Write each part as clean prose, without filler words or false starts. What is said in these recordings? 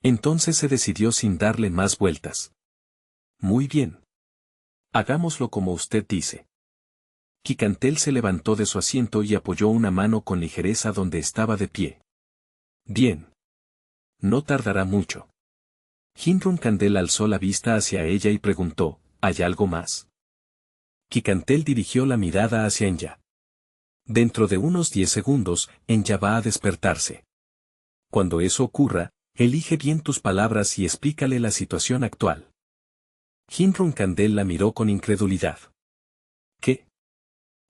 Entonces se decidió sin darle más vueltas. Muy bien. Hagámoslo como usted dice. Quicantel se levantó de su asiento y apoyó una mano con ligereza donde estaba de pie. Bien. No tardará mucho. Hinrun Candel alzó la vista hacia ella y preguntó, ¿hay algo más? Quicantel dirigió la mirada hacia Enya. Dentro de unos 10 segundos, Enya va a despertarse. Cuando eso ocurra, elige bien tus palabras y explícale la situación actual. Hinrun Candel la miró con incredulidad. ¿Qué?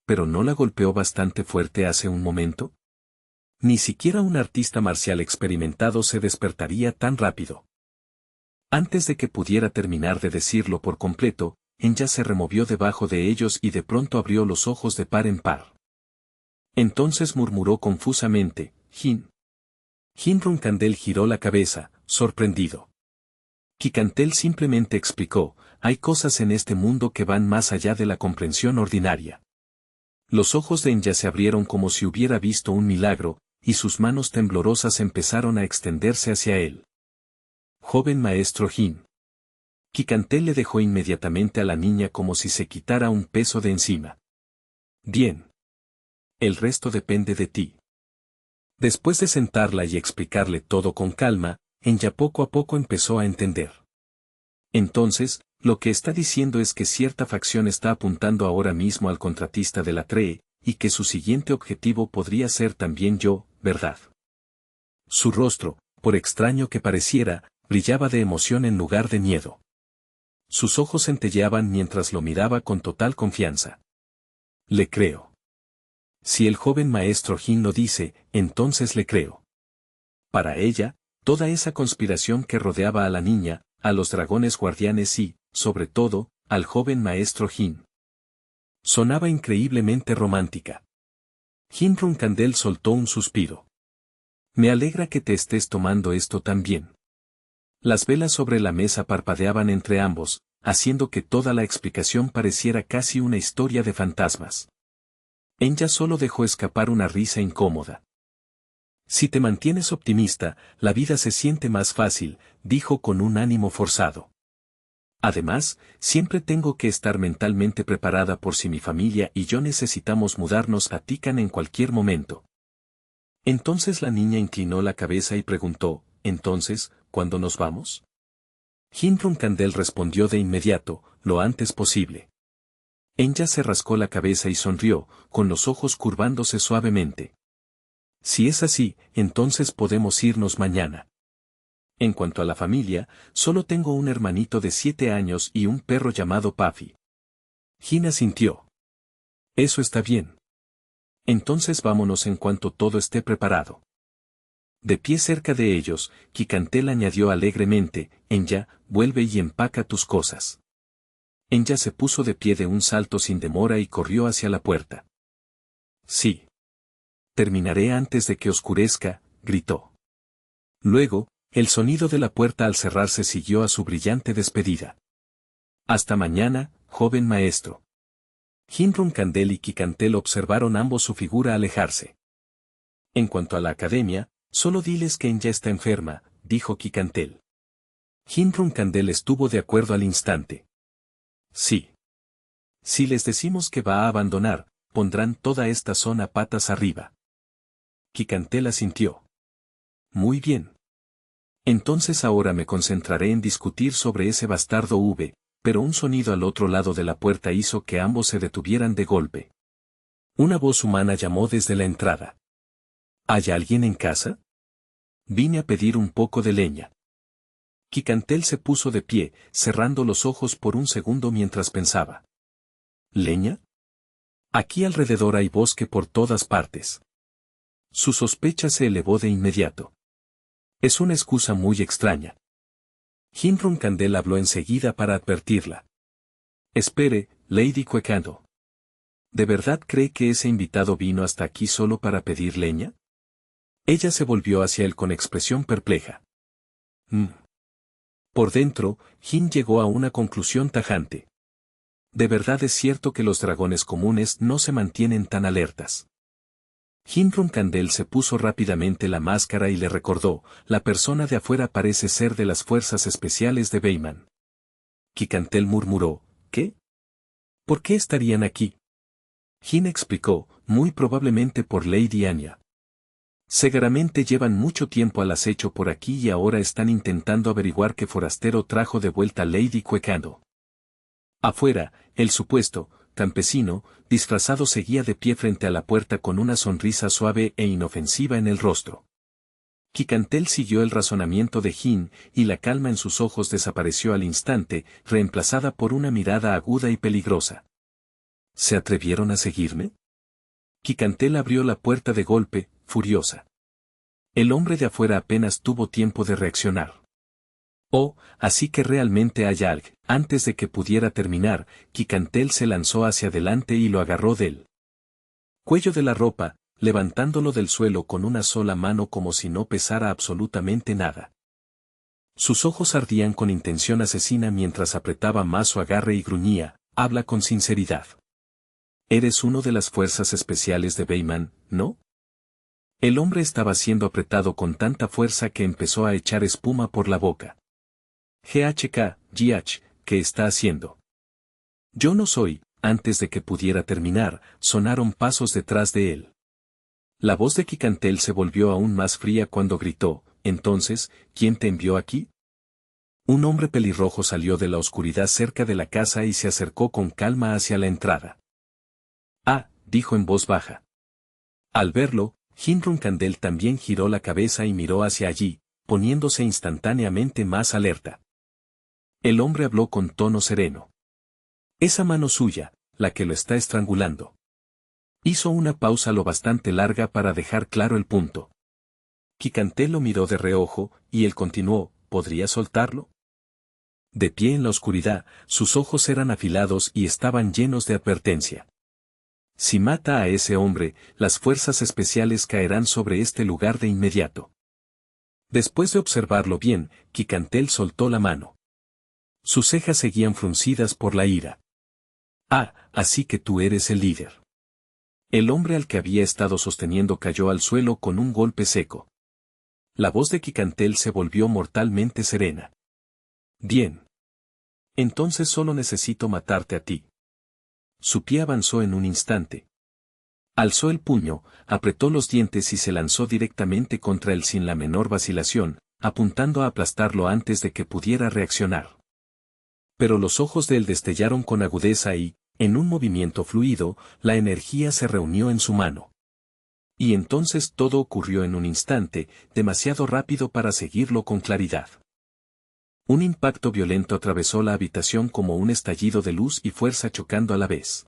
¿Pero no la golpeó bastante fuerte hace un momento? Ni siquiera un artista marcial experimentado se despertaría tan rápido. Antes de que pudiera terminar de decirlo por completo, Enya se removió debajo de ellos y de pronto abrió los ojos de par en par. Entonces murmuró confusamente, Hinrun Candel giró la cabeza, sorprendido. Quicantel simplemente explicó, hay cosas en este mundo que van más allá de la comprensión ordinaria. Los ojos de Enya se abrieron como si hubiera visto un milagro, y sus manos temblorosas empezaron a extenderse hacia él. Joven maestro Hin. Quicantel le dejó inmediatamente a la niña como si se quitara un peso de encima. Bien. El resto depende de ti. Después de sentarla y explicarle todo con calma, Enya poco a poco empezó a entender. Entonces, lo que está diciendo es que cierta facción está apuntando ahora mismo al contratista de la TREE, y que su siguiente objetivo podría ser también yo, ¿verdad? Su rostro, por extraño que pareciera, brillaba de emoción en lugar de miedo. Sus ojos centelleaban mientras lo miraba con total confianza. Le creo. Si el joven maestro Hin lo dice, entonces le creo. Para ella, toda esa conspiración que rodeaba a la niña, a los dragones guardianes y, sobre todo, al joven maestro Hin. Sonaba increíblemente romántica. Hinrun Candel soltó un suspiro. Me alegra que te estés tomando esto tan bien. Las velas sobre la mesa parpadeaban entre ambos, haciendo que toda la explicación pareciera casi una historia de fantasmas. Enya solo dejó escapar una risa incómoda. Si te mantienes optimista, la vida se siente más fácil, dijo con un ánimo forzado. Además, siempre tengo que estar mentalmente preparada por si mi familia y yo necesitamos mudarnos a Tikan en cualquier momento. Entonces la niña inclinó la cabeza y preguntó, ¿entonces, cuándo nos vamos? Hinrun Candel respondió de inmediato, lo antes posible. Enya se rascó la cabeza y sonrió, con los ojos curvándose suavemente. Si es así, entonces podemos irnos mañana. En cuanto a la familia, solo tengo un hermanito de 7 años y un perro llamado Puffy. Hin asintió. Eso está bien. Entonces vámonos en cuanto todo esté preparado. De pie cerca de ellos, Quicantel añadió alegremente, Enya, vuelve y empaca tus cosas. Enya se puso de pie de un salto sin demora y corrió hacia la puerta. Sí. Terminaré antes de que oscurezca, gritó. Luego, el sonido de la puerta al cerrarse siguió a su brillante despedida. Hasta mañana, joven maestro. Hinrun Candel y Quicantel observaron ambos su figura alejarse. En cuanto a la academia, solo diles que Enya está enferma, dijo Quicantel. Hinrun Candel estuvo de acuerdo al instante. Sí. Si les decimos que va a abandonar, pondrán toda esta zona patas arriba. Quicantel asintió. Muy bien. Entonces ahora me concentraré en discutir sobre ese bastardo pero un sonido al otro lado de la puerta hizo que ambos se detuvieran de golpe. Una voz humana llamó desde la entrada. ¿Hay alguien en casa? Vine a pedir un poco de leña. Quicantel se puso de pie, cerrando los ojos por un segundo mientras pensaba. ¿Leña? Aquí alrededor hay bosque por todas partes. Su sospecha se elevó de inmediato. Es una excusa muy extraña. Hinrun Candel habló enseguida para advertirla. Espere, Lady Cuecando. ¿De verdad cree que ese invitado vino hasta aquí solo para pedir leña? Ella se volvió hacia él con expresión perpleja. Por dentro, Hin llegó a una conclusión tajante. De verdad es cierto que los dragones comunes no se mantienen tan alertas. Hinron Candel se puso rápidamente la máscara y le recordó, la persona de afuera parece ser de las fuerzas especiales de Bayman. Kikantel murmuró, ¿qué? ¿Por qué estarían aquí? Hin explicó, muy probablemente por Lady Anya. Seguramente llevan mucho tiempo al acecho por aquí y ahora están intentando averiguar qué forastero trajo de vuelta a Lady Cuecando. Afuera, el supuesto campesino, disfrazado seguía de pie frente a la puerta con una sonrisa suave e inofensiva en el rostro. Kikantel siguió el razonamiento de Hin, y la calma en sus ojos desapareció al instante, reemplazada por una mirada aguda y peligrosa. ¿Se atrevieron a seguirme? Kikantel abrió la puerta de golpe, furiosa. El hombre de afuera apenas tuvo tiempo de reaccionar. Oh, así que realmente hay algo. Antes de que pudiera terminar, Kikantel se lanzó hacia adelante y lo agarró del cuello de la ropa, levantándolo del suelo con una sola mano como si no pesara absolutamente nada. Sus ojos ardían con intención asesina mientras apretaba más su agarre y gruñía, habla con sinceridad. Eres uno de las fuerzas especiales de Bayman, ¿no? El hombre estaba siendo apretado con tanta fuerza que empezó a echar espuma por la boca. GH, ¿qué está haciendo? Yo no soy. Antes de que pudiera terminar, sonaron pasos detrás de él. La voz de Kikantel se volvió aún más fría cuando gritó, entonces, ¿quién te envió aquí? Un hombre pelirrojo salió de la oscuridad cerca de la casa y se acercó con calma hacia la entrada. Ah, dijo en voz baja. Al verlo, Hinron Candel también giró la cabeza y miró hacia allí, poniéndose instantáneamente más alerta. El hombre habló con tono sereno. Esa mano suya, la que lo está estrangulando. Hizo una pausa lo bastante larga para dejar claro el punto. Kikantel lo miró de reojo, y él continuó, ¿podría soltarlo? De pie en la oscuridad, sus ojos eran afilados y estaban llenos de advertencia. Si mata a ese hombre, las fuerzas especiales caerán sobre este lugar de inmediato. Después de observarlo bien, Kikantel soltó la mano. Sus cejas seguían fruncidas por la ira. Ah, así que tú eres el líder. El hombre al que había estado sosteniendo cayó al suelo con un golpe seco. La voz de Kikantel se volvió mortalmente serena. Bien. Entonces solo necesito matarte a ti. Su pie avanzó en un instante. Alzó el puño, apretó los dientes y se lanzó directamente contra él sin la menor vacilación, apuntando a aplastarlo antes de que pudiera reaccionar. Pero los ojos de él destellaron con agudeza y, en un movimiento fluido, la energía se reunió en su mano. Y entonces todo ocurrió en un instante, demasiado rápido para seguirlo con claridad. Un impacto violento atravesó la habitación como un estallido de luz y fuerza chocando a la vez.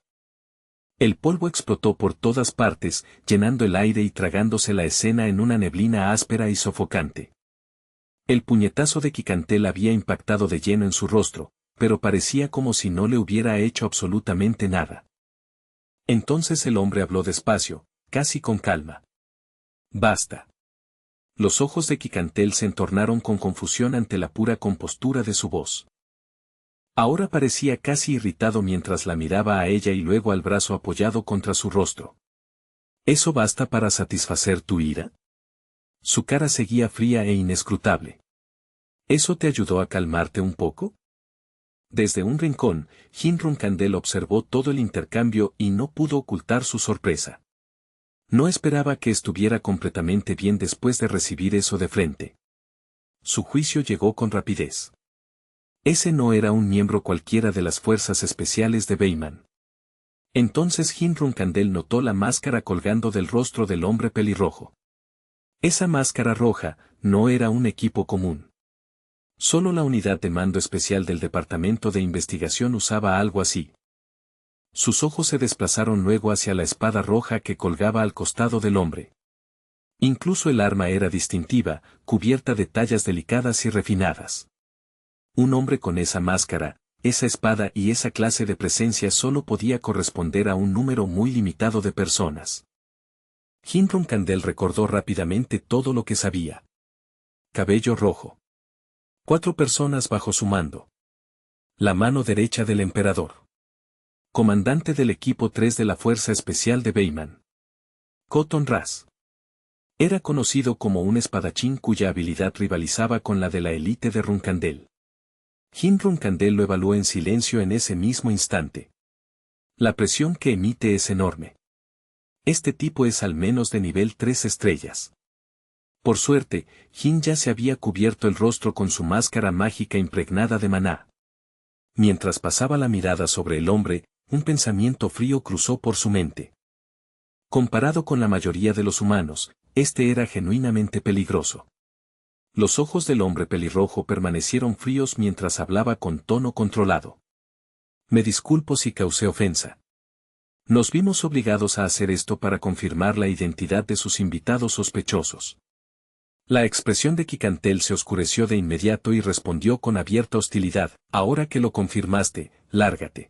El polvo explotó por todas partes, llenando el aire y tragándose la escena en una neblina áspera y sofocante. El puñetazo de Kikantel había impactado de lleno en su rostro, pero parecía como si no le hubiera hecho absolutamente nada. Entonces el hombre habló despacio, casi con calma. Basta. Los ojos de Kikantel se entornaron con confusión ante la pura compostura de su voz. Ahora parecía casi irritado mientras la miraba a ella y luego al brazo apoyado contra su rostro. ¿Eso basta para satisfacer tu ira? Su cara seguía fría e inescrutable. ¿Eso te ayudó a calmarte un poco? Desde un rincón, Hinron Candel observó todo el intercambio y no pudo ocultar su sorpresa. No esperaba que estuviera completamente bien después de recibir eso de frente. Su juicio llegó con rapidez. Ese no era un miembro cualquiera de las fuerzas especiales de Bayman. Entonces Hinron Candel notó la máscara colgando del rostro del hombre pelirrojo. Esa máscara roja no era un equipo común. Solo la unidad de mando especial del Departamento de Investigación usaba algo así. Sus ojos se desplazaron luego hacia la espada roja que colgaba al costado del hombre. Incluso el arma era distintiva, cubierta de tallas delicadas y refinadas. Un hombre con esa máscara, esa espada y esa clase de presencia solo podía corresponder a un número muy limitado de personas. Hinron Candel recordó rápidamente todo lo que sabía. Cabello rojo. 4 personas bajo su mando. La mano derecha del emperador. Comandante del equipo 3 de la Fuerza Especial de Bayman. Cotton Ras. Era conocido como un espadachín cuya habilidad rivalizaba con la de la élite de Runcandel. Jin Runcandel lo evaluó en silencio en ese mismo instante. La presión que emite es enorme. Este tipo es al menos de nivel 3 estrellas. Por suerte, Jin ya se había cubierto el rostro con su máscara mágica impregnada de maná. Mientras pasaba la mirada sobre el hombre, un pensamiento frío cruzó por su mente. Comparado con la mayoría de los humanos, este era genuinamente peligroso. Los ojos del hombre pelirrojo permanecieron fríos mientras hablaba con tono controlado. Me disculpo si causé ofensa. Nos vimos obligados a hacer esto para confirmar la identidad de sus invitados sospechosos. La expresión de Quicantel se oscureció de inmediato y respondió con abierta hostilidad: ahora que lo confirmaste, lárgate.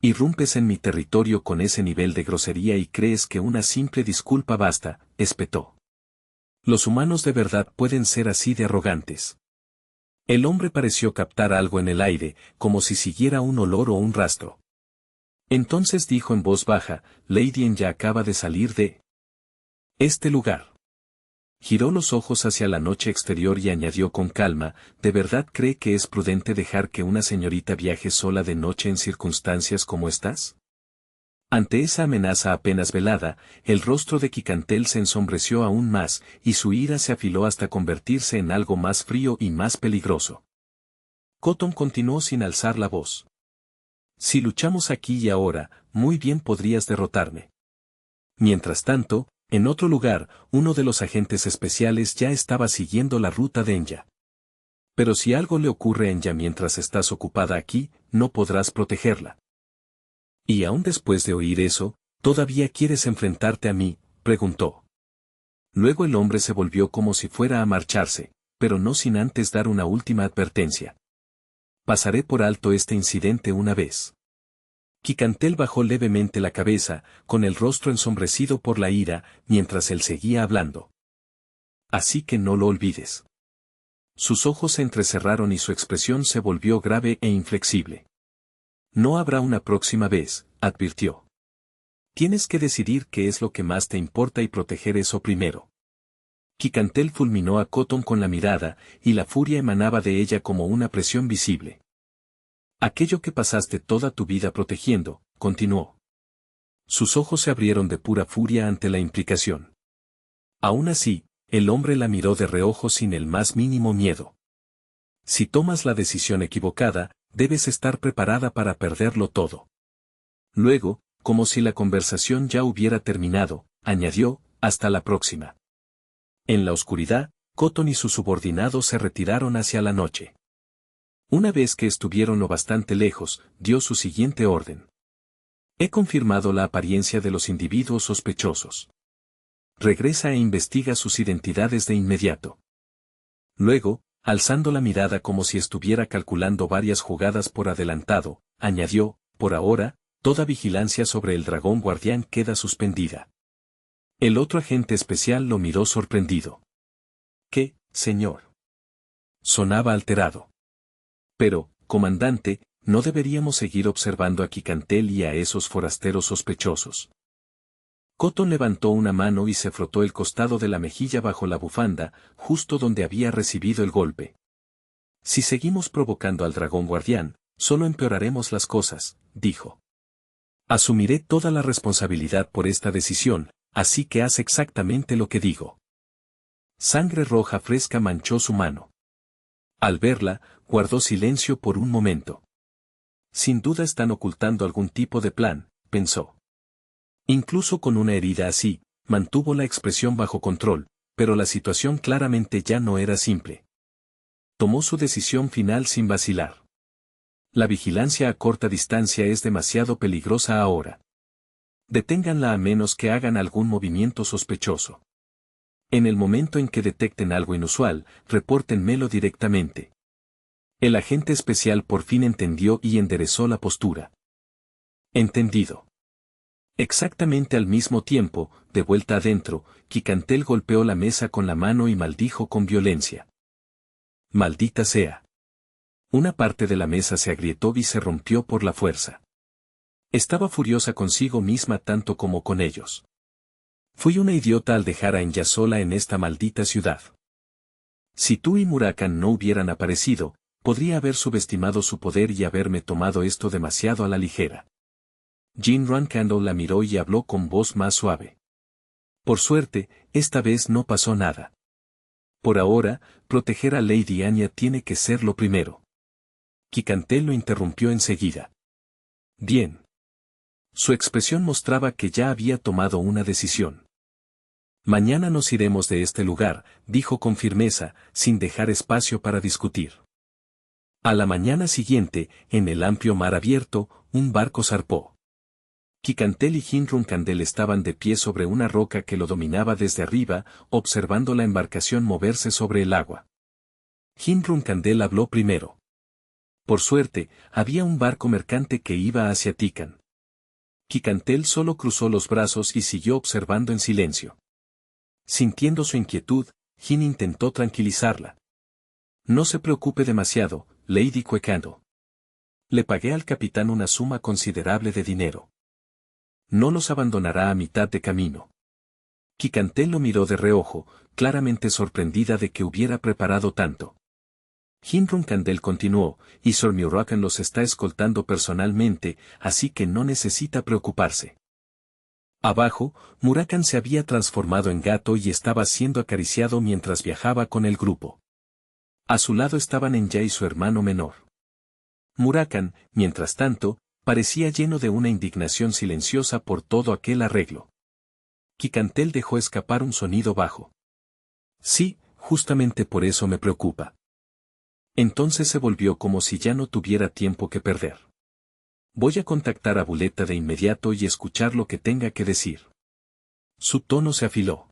Irrumpes en mi territorio con ese nivel de grosería y crees que una simple disculpa basta, espetó. Los humanos de verdad pueden ser así de arrogantes. El hombre pareció captar algo en el aire, como si siguiera un olor o un rastro. Entonces dijo en voz baja: Lady En ya acaba de salir de este lugar. Giró los ojos hacia la noche exterior y añadió con calma: ¿de verdad cree que es prudente dejar que una señorita viaje sola de noche en circunstancias como estas? Ante esa amenaza apenas velada, el rostro de Quicantel se ensombreció aún más, y su ira se afiló hasta convertirse en algo más frío y más peligroso. Cotton continuó sin alzar la voz. Si luchamos aquí y ahora, muy bien podrías derrotarme. Mientras tanto, en otro lugar, uno de los agentes especiales ya estaba siguiendo la ruta de Enya. Pero si algo le ocurre a Enya mientras estás ocupada aquí, no podrás protegerla. Y aún después de oír eso, ¿todavía quieres enfrentarte a mí?, preguntó. Luego el hombre se volvió como si fuera a marcharse, pero no sin antes dar una última advertencia. Pasaré por alto este incidente una vez. Quicantel bajó levemente la cabeza, con el rostro ensombrecido por la ira, mientras él seguía hablando. Así que no lo olvides. Sus ojos se entrecerraron y su expresión se volvió grave e inflexible. No habrá una próxima vez, advirtió. Tienes que decidir qué es lo que más te importa y proteger eso primero. Quicantel fulminó a Cotton con la mirada, y la furia emanaba de ella como una presión visible. Aquello que pasaste toda tu vida protegiendo, continuó. Sus ojos se abrieron de pura furia ante la implicación. Aún así, el hombre la miró de reojo sin el más mínimo miedo. Si tomas la decisión equivocada, debes estar preparada para perderlo todo. Luego, como si la conversación ya hubiera terminado, añadió: hasta la próxima. En la oscuridad, Cotton y sus subordinados se retiraron hacia la noche. Una vez que estuvieron lo bastante lejos, dio su siguiente orden. He confirmado la apariencia de los individuos sospechosos. Regresa e investiga sus identidades de inmediato. Luego, alzando la mirada como si estuviera calculando varias jugadas por adelantado, añadió: por ahora, toda vigilancia sobre el dragón guardián queda suspendida. El otro agente especial lo miró sorprendido. ¿Qué, señor? Sonaba alterado. Pero, comandante, ¿no deberíamos seguir observando a Quicantel y a esos forasteros sospechosos? Cotton levantó una mano y se frotó el costado de la mejilla bajo la bufanda, justo donde había recibido el golpe. Si seguimos provocando al dragón guardián, solo empeoraremos las cosas, dijo. Asumiré toda la responsabilidad por esta decisión, así que haz exactamente lo que digo. Sangre roja fresca manchó su mano. Al verla, guardó silencio por un momento. Sin duda están ocultando algún tipo de plan, pensó. Incluso con una herida así, mantuvo la expresión bajo control, pero la situación claramente ya no era simple. Tomó su decisión final sin vacilar. La vigilancia a corta distancia es demasiado peligrosa ahora. Deténganla a menos que hagan algún movimiento sospechoso. En el momento en que detecten algo inusual, repórtenmelo directamente. El agente especial por fin entendió y enderezó la postura. Entendido. Exactamente al mismo tiempo, de vuelta adentro, Quicantel golpeó la mesa con la mano y maldijo con violencia. Maldita sea. Una parte de la mesa se agrietó y se rompió por la fuerza. Estaba furiosa consigo misma tanto como con ellos. Fui una idiota al dejar a Enya sola en esta maldita ciudad. Si tú y Murakan no hubieran aparecido, podría haber subestimado su poder y haberme tomado esto demasiado a la ligera. Jin Runcandle la miró y habló con voz más suave. Por suerte, esta vez no pasó nada. Por ahora, proteger a Lady Anya tiene que ser lo primero. Kikantel lo interrumpió enseguida. Bien. Su expresión mostraba que ya había tomado una decisión. Mañana nos iremos de este lugar, dijo con firmeza, sin dejar espacio para discutir. A la mañana siguiente, en el amplio mar abierto, un barco zarpó. Kikantel y Jin Runcandel estaban de pie sobre una roca que lo dominaba desde arriba, observando la embarcación moverse sobre el agua. Jin Runcandel habló primero. Por suerte, había un barco mercante que iba hacia Tikan. Kikantel solo cruzó los brazos y siguió observando en silencio. Sintiendo su inquietud, Jin intentó tranquilizarla. No se preocupe demasiado, Lady Cuecando. Le pagué al capitán una suma considerable de dinero. No los abandonará a mitad de camino. Kikantel lo miró de reojo, claramente sorprendida de que hubiera preparado tanto. Jin Runcandel continuó, y Sir Murakan los está escoltando personalmente, así que no necesita preocuparse. Abajo, Murakan se había transformado en gato y estaba siendo acariciado mientras viajaba con el grupo. A su lado estaban Enya y su hermano menor. Murakan, mientras tanto, parecía lleno de una indignación silenciosa por todo aquel arreglo. Kikantel dejó escapar un sonido bajo. Sí, justamente por eso me preocupa. Entonces se volvió como si ya no tuviera tiempo que perder. Voy a contactar a Buleta de inmediato y escuchar lo que tenga que decir. Su tono se afiló.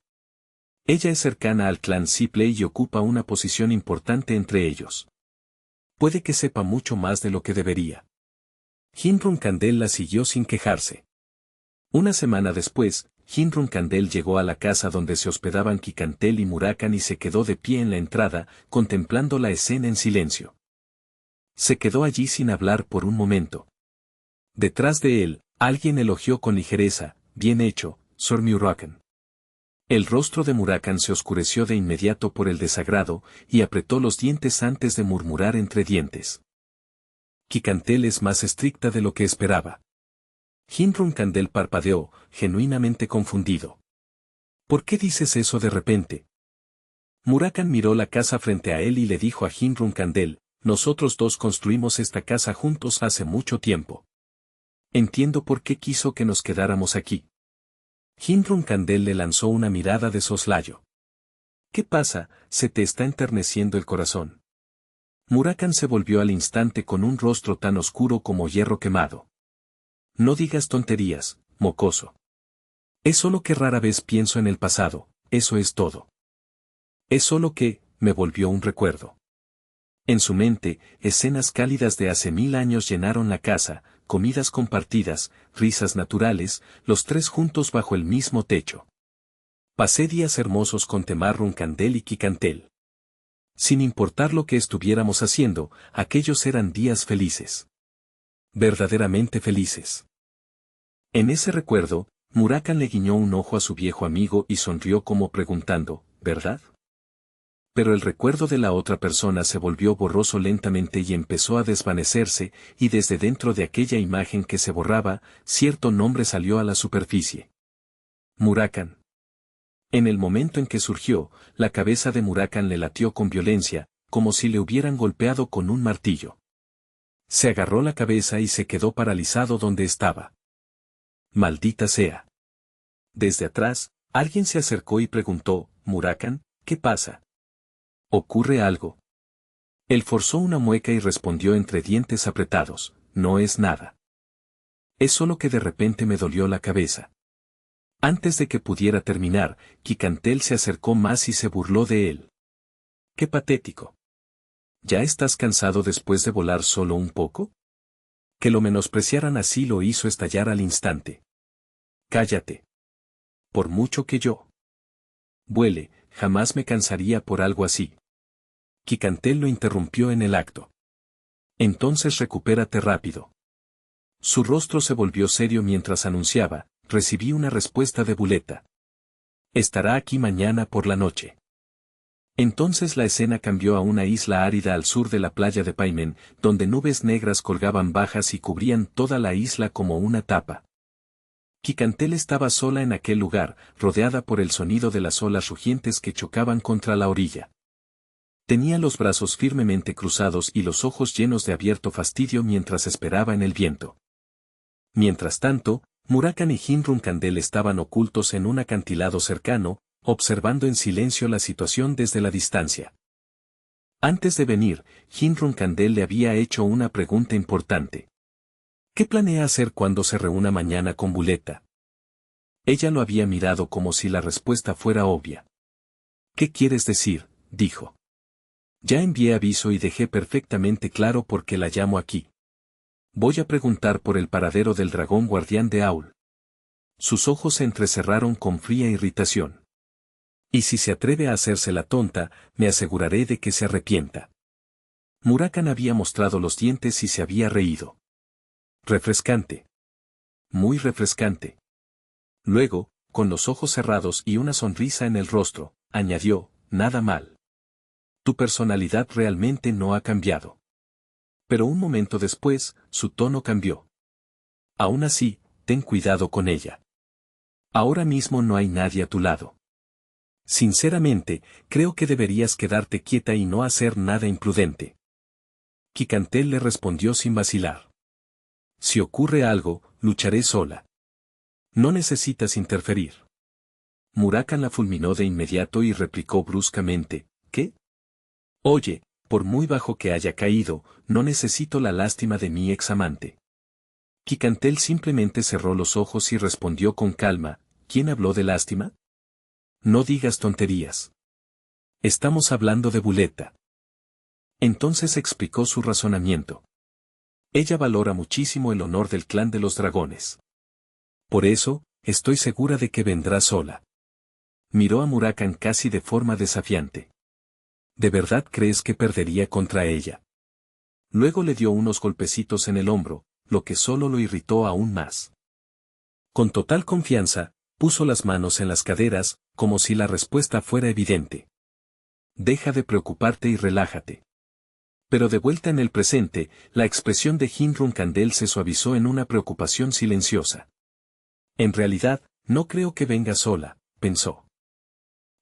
Ella es cercana al clan Sipley y ocupa una posición importante entre ellos. Puede que sepa mucho más de lo que debería. Jin Runcandel la siguió sin quejarse. Una semana después, Jin Runcandel llegó a la casa donde se hospedaban Kikantel y Murakan y se quedó de pie en la entrada, contemplando la escena en silencio. Se quedó allí sin hablar por un momento. Detrás de él, alguien elogió con ligereza, bien hecho, Sir Murakan. El rostro de Murakan se oscureció de inmediato por el desagrado, y apretó los dientes antes de murmurar entre dientes. Kikantel es más estricta de lo que esperaba. Jin Runcandel parpadeó, genuinamente confundido. ¿Por qué dices eso de repente? Murakan miró la casa frente a él y le dijo a Jin Runcandel, nosotros dos construimos esta casa juntos hace mucho tiempo. Entiendo por qué quiso que nos quedáramos aquí. Jin Runcandel le lanzó una mirada de soslayo. ¿Qué pasa? Se te está enterneciendo el corazón. Murakan se volvió al instante con un rostro tan oscuro como hierro quemado. No digas tonterías, mocoso. Es solo que rara vez pienso en el pasado, eso es todo. Es solo que, me volvió un recuerdo. En su mente, escenas cálidas de hace 1000 años llenaron la casa, comidas compartidas, risas naturales, los tres juntos bajo el mismo techo. Pasé días hermosos con Temar Runcandel y Kikantel. Sin importar lo que estuviéramos haciendo, aquellos eran días felices. Verdaderamente felices. En ese recuerdo, Murakan le guiñó un ojo a su viejo amigo y sonrió como preguntando, ¿verdad? Pero el recuerdo de la otra persona se volvió borroso lentamente y empezó a desvanecerse, y desde dentro de aquella imagen que se borraba, cierto nombre salió a la superficie. Murakan. En el momento en que surgió, la cabeza de Murakan le latió con violencia, como si le hubieran golpeado con un martillo. Se agarró la cabeza y se quedó paralizado donde estaba. Maldita sea. Desde atrás, alguien se acercó y preguntó, Murakan, ¿qué pasa? ¿Ocurre algo? Él forzó una mueca y respondió entre dientes apretados, no es nada. Es solo que de repente me dolió la cabeza. Antes de que pudiera terminar, Kikantel se acercó más y se burló de él. ¡Qué patético! ¿Ya estás cansado después de volar solo un poco? Que lo menospreciaran así lo hizo estallar al instante. Cállate. Por mucho que yo vuele, jamás me cansaría por algo así. Kikantel lo interrumpió en el acto. Entonces recupérate rápido. Su rostro se volvió serio mientras anunciaba, recibí una respuesta de Buleta. Estará aquí mañana por la noche. Entonces la escena cambió a una isla árida al sur de la playa de Paimen, donde nubes negras colgaban bajas y cubrían toda la isla como una tapa. Quicantel estaba sola en aquel lugar, rodeada por el sonido de las olas rugientes que chocaban contra la orilla. Tenía los brazos firmemente cruzados y los ojos llenos de abierto fastidio mientras esperaba en el viento. Mientras tanto, Murakan y Hinrun Kandel estaban ocultos en un acantilado cercano, observando en silencio la situación desde la distancia. Antes de venir, Hinrun Kandel le había hecho una pregunta importante. ¿Qué planea hacer cuando se reúna mañana con Buleta? Ella lo había mirado como si la respuesta fuera obvia. ¿Qué quieres decir?, dijo. Ya envié aviso y dejé perfectamente claro por qué la llamo aquí. Voy a preguntar por el paradero del dragón guardián de Aul. Sus ojos se entrecerraron con fría irritación. Y si se atreve a hacerse la tonta, me aseguraré de que se arrepienta. Murakan había mostrado los dientes y se había reído. Refrescante. Muy refrescante. Luego, con los ojos cerrados y una sonrisa en el rostro, añadió, nada mal. Tu personalidad realmente no ha cambiado. Pero un momento después, su tono cambió. Aún así, ten cuidado con ella. Ahora mismo no hay nadie a tu lado. Sinceramente, creo que deberías quedarte quieta y no hacer nada imprudente. Quicantel le respondió sin vacilar. Si ocurre algo, lucharé sola. No necesitas interferir. Murakan la fulminó de inmediato y replicó bruscamente, ¿qué? Oye, por muy bajo que haya caído, no necesito la lástima de mi examante. Quicantel simplemente cerró los ojos y respondió con calma, ¿quién habló de lástima? No digas tonterías. Estamos hablando de Buleta. Entonces explicó su razonamiento. Ella valora muchísimo el honor del clan de los dragones. Por eso, estoy segura de que vendrá sola. Miró a Murakan casi de forma desafiante. ¿De verdad crees que perdería contra ella? Luego le dio unos golpecitos en el hombro, lo que solo lo irritó aún más. Con total confianza, puso las manos en las caderas, como si la respuesta fuera evidente. Deja de preocuparte y relájate. Pero de vuelta en el presente, la expresión de Hinrun Kandel se suavizó en una preocupación silenciosa. En realidad, no creo que venga sola, pensó.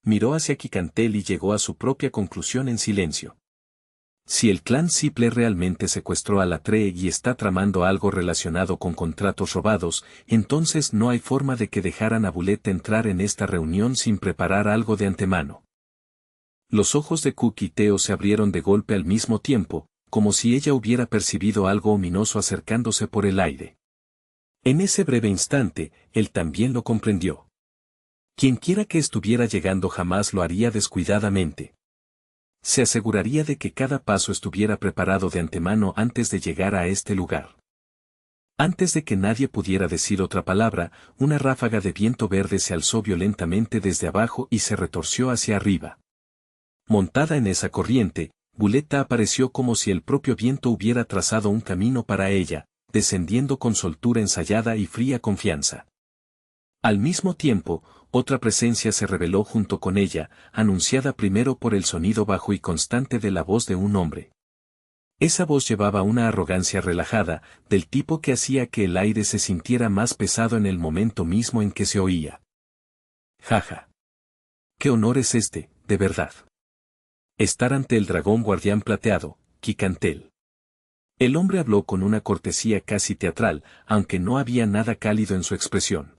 Miró hacia Quicantel y llegó a su propia conclusión en silencio. Si el clan Siple realmente secuestró a la Tree y está tramando algo relacionado con contratos robados, entonces no hay forma de que dejaran a Buleta entrar en esta reunión sin preparar algo de antemano. Los ojos de Cook y Theo se abrieron de golpe al mismo tiempo, como si ella hubiera percibido algo ominoso acercándose por el aire. En ese breve instante, él también lo comprendió. Quienquiera que estuviera llegando jamás lo haría descuidadamente. Se aseguraría de que cada paso estuviera preparado de antemano antes de llegar a este lugar. Antes de que nadie pudiera decir otra palabra, una ráfaga de viento verde se alzó violentamente desde abajo y se retorció hacia arriba. Montada en esa corriente, Buleta apareció como si el propio viento hubiera trazado un camino para ella, descendiendo con soltura ensayada y fría confianza. Al mismo tiempo, otra presencia se reveló junto con ella, anunciada primero por el sonido bajo y constante de la voz de un hombre. Esa voz llevaba una arrogancia relajada, del tipo que hacía que el aire se sintiera más pesado en el momento mismo en que se oía. Jaja. ¿Qué honor es este, de verdad? Estar ante el dragón guardián plateado, Quicantel. El hombre habló con una cortesía casi teatral, aunque no había nada cálido en su expresión.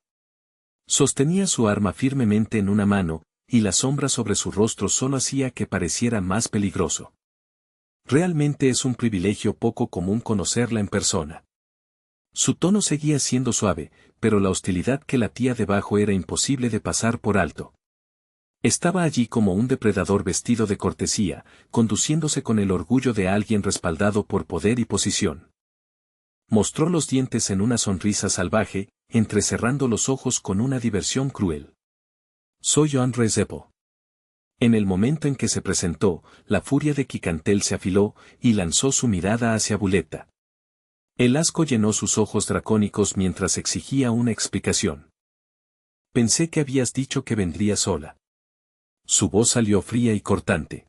Sostenía su arma firmemente en una mano, y la sombra sobre su rostro solo hacía que pareciera más peligroso. Realmente es un privilegio poco común conocerla en persona. Su tono seguía siendo suave, pero la hostilidad que latía debajo era imposible de pasar por alto. Estaba allí como un depredador vestido de cortesía, conduciéndose con el orgullo de alguien respaldado por poder y posición. Mostró los dientes en una sonrisa salvaje, entrecerrando los ojos con una diversión cruel. Soy Joan Rezepo. En el momento en que se presentó, la furia de Quicantel se afiló, y lanzó su mirada hacia Buleta. El asco llenó sus ojos dracónicos mientras exigía una explicación. Pensé que habías dicho que vendría sola. Su voz salió fría y cortante.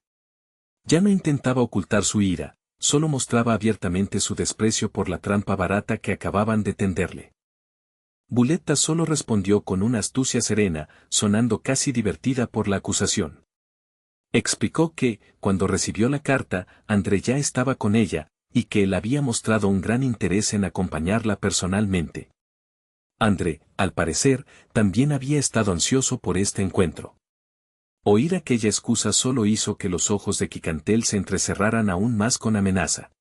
Ya no intentaba ocultar su ira, solo mostraba abiertamente su desprecio por la trampa barata que acababan de tenderle. Buletta solo respondió con una astucia serena, sonando casi divertida por la acusación. Explicó que, cuando recibió la carta, André ya estaba con ella, y que él había mostrado un gran interés en acompañarla personalmente. André, al parecer, también había estado ansioso por este encuentro. Oír aquella excusa solo hizo que los ojos de Quicantel se entrecerraran aún más con amenaza.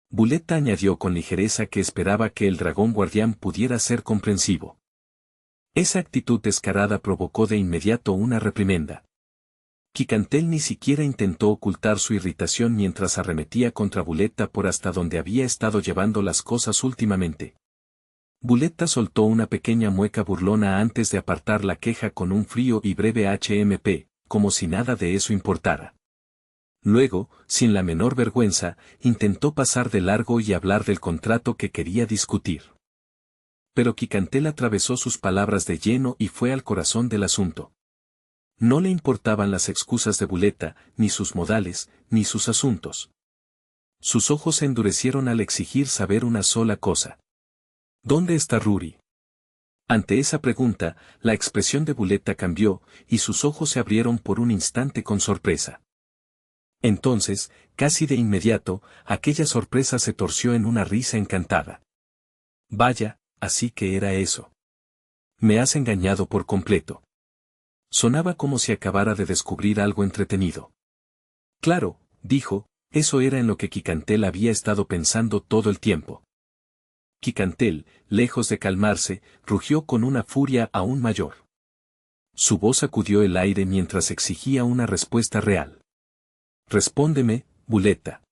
Buletta añadió con ligereza que esperaba que el dragón guardián pudiera ser comprensivo. Esa actitud descarada provocó de inmediato una reprimenda. Quicantel ni siquiera intentó ocultar su irritación mientras arremetía contra Buletta por hasta donde había estado llevando las cosas últimamente. Buletta soltó una pequeña mueca burlona antes de apartar la queja con un frío y breve HMP, como si nada de eso importara. Luego, sin la menor vergüenza, intentó pasar de largo y hablar del contrato que quería discutir. Pero Quicantel atravesó sus palabras de lleno y fue al corazón del asunto. No le importaban las excusas de Buletta, ni sus modales, ni sus asuntos. Sus ojos se endurecieron al exigir saber una sola cosa. ¿Dónde está Rory? Ante esa pregunta, la expresión de Buletta cambió, y sus ojos se abrieron por un instante con sorpresa. Entonces, casi de inmediato, aquella sorpresa se torció en una risa encantada. Vaya, así que era eso. Me has engañado por completo. Sonaba como si acabara de descubrir algo entretenido. Claro, dijo, eso era en lo que Quicantel había estado pensando todo el tiempo. Quicantel, lejos de calmarse, rugió con una furia aún mayor. Su voz sacudió el aire mientras exigía una respuesta real. Respóndeme, Buletta.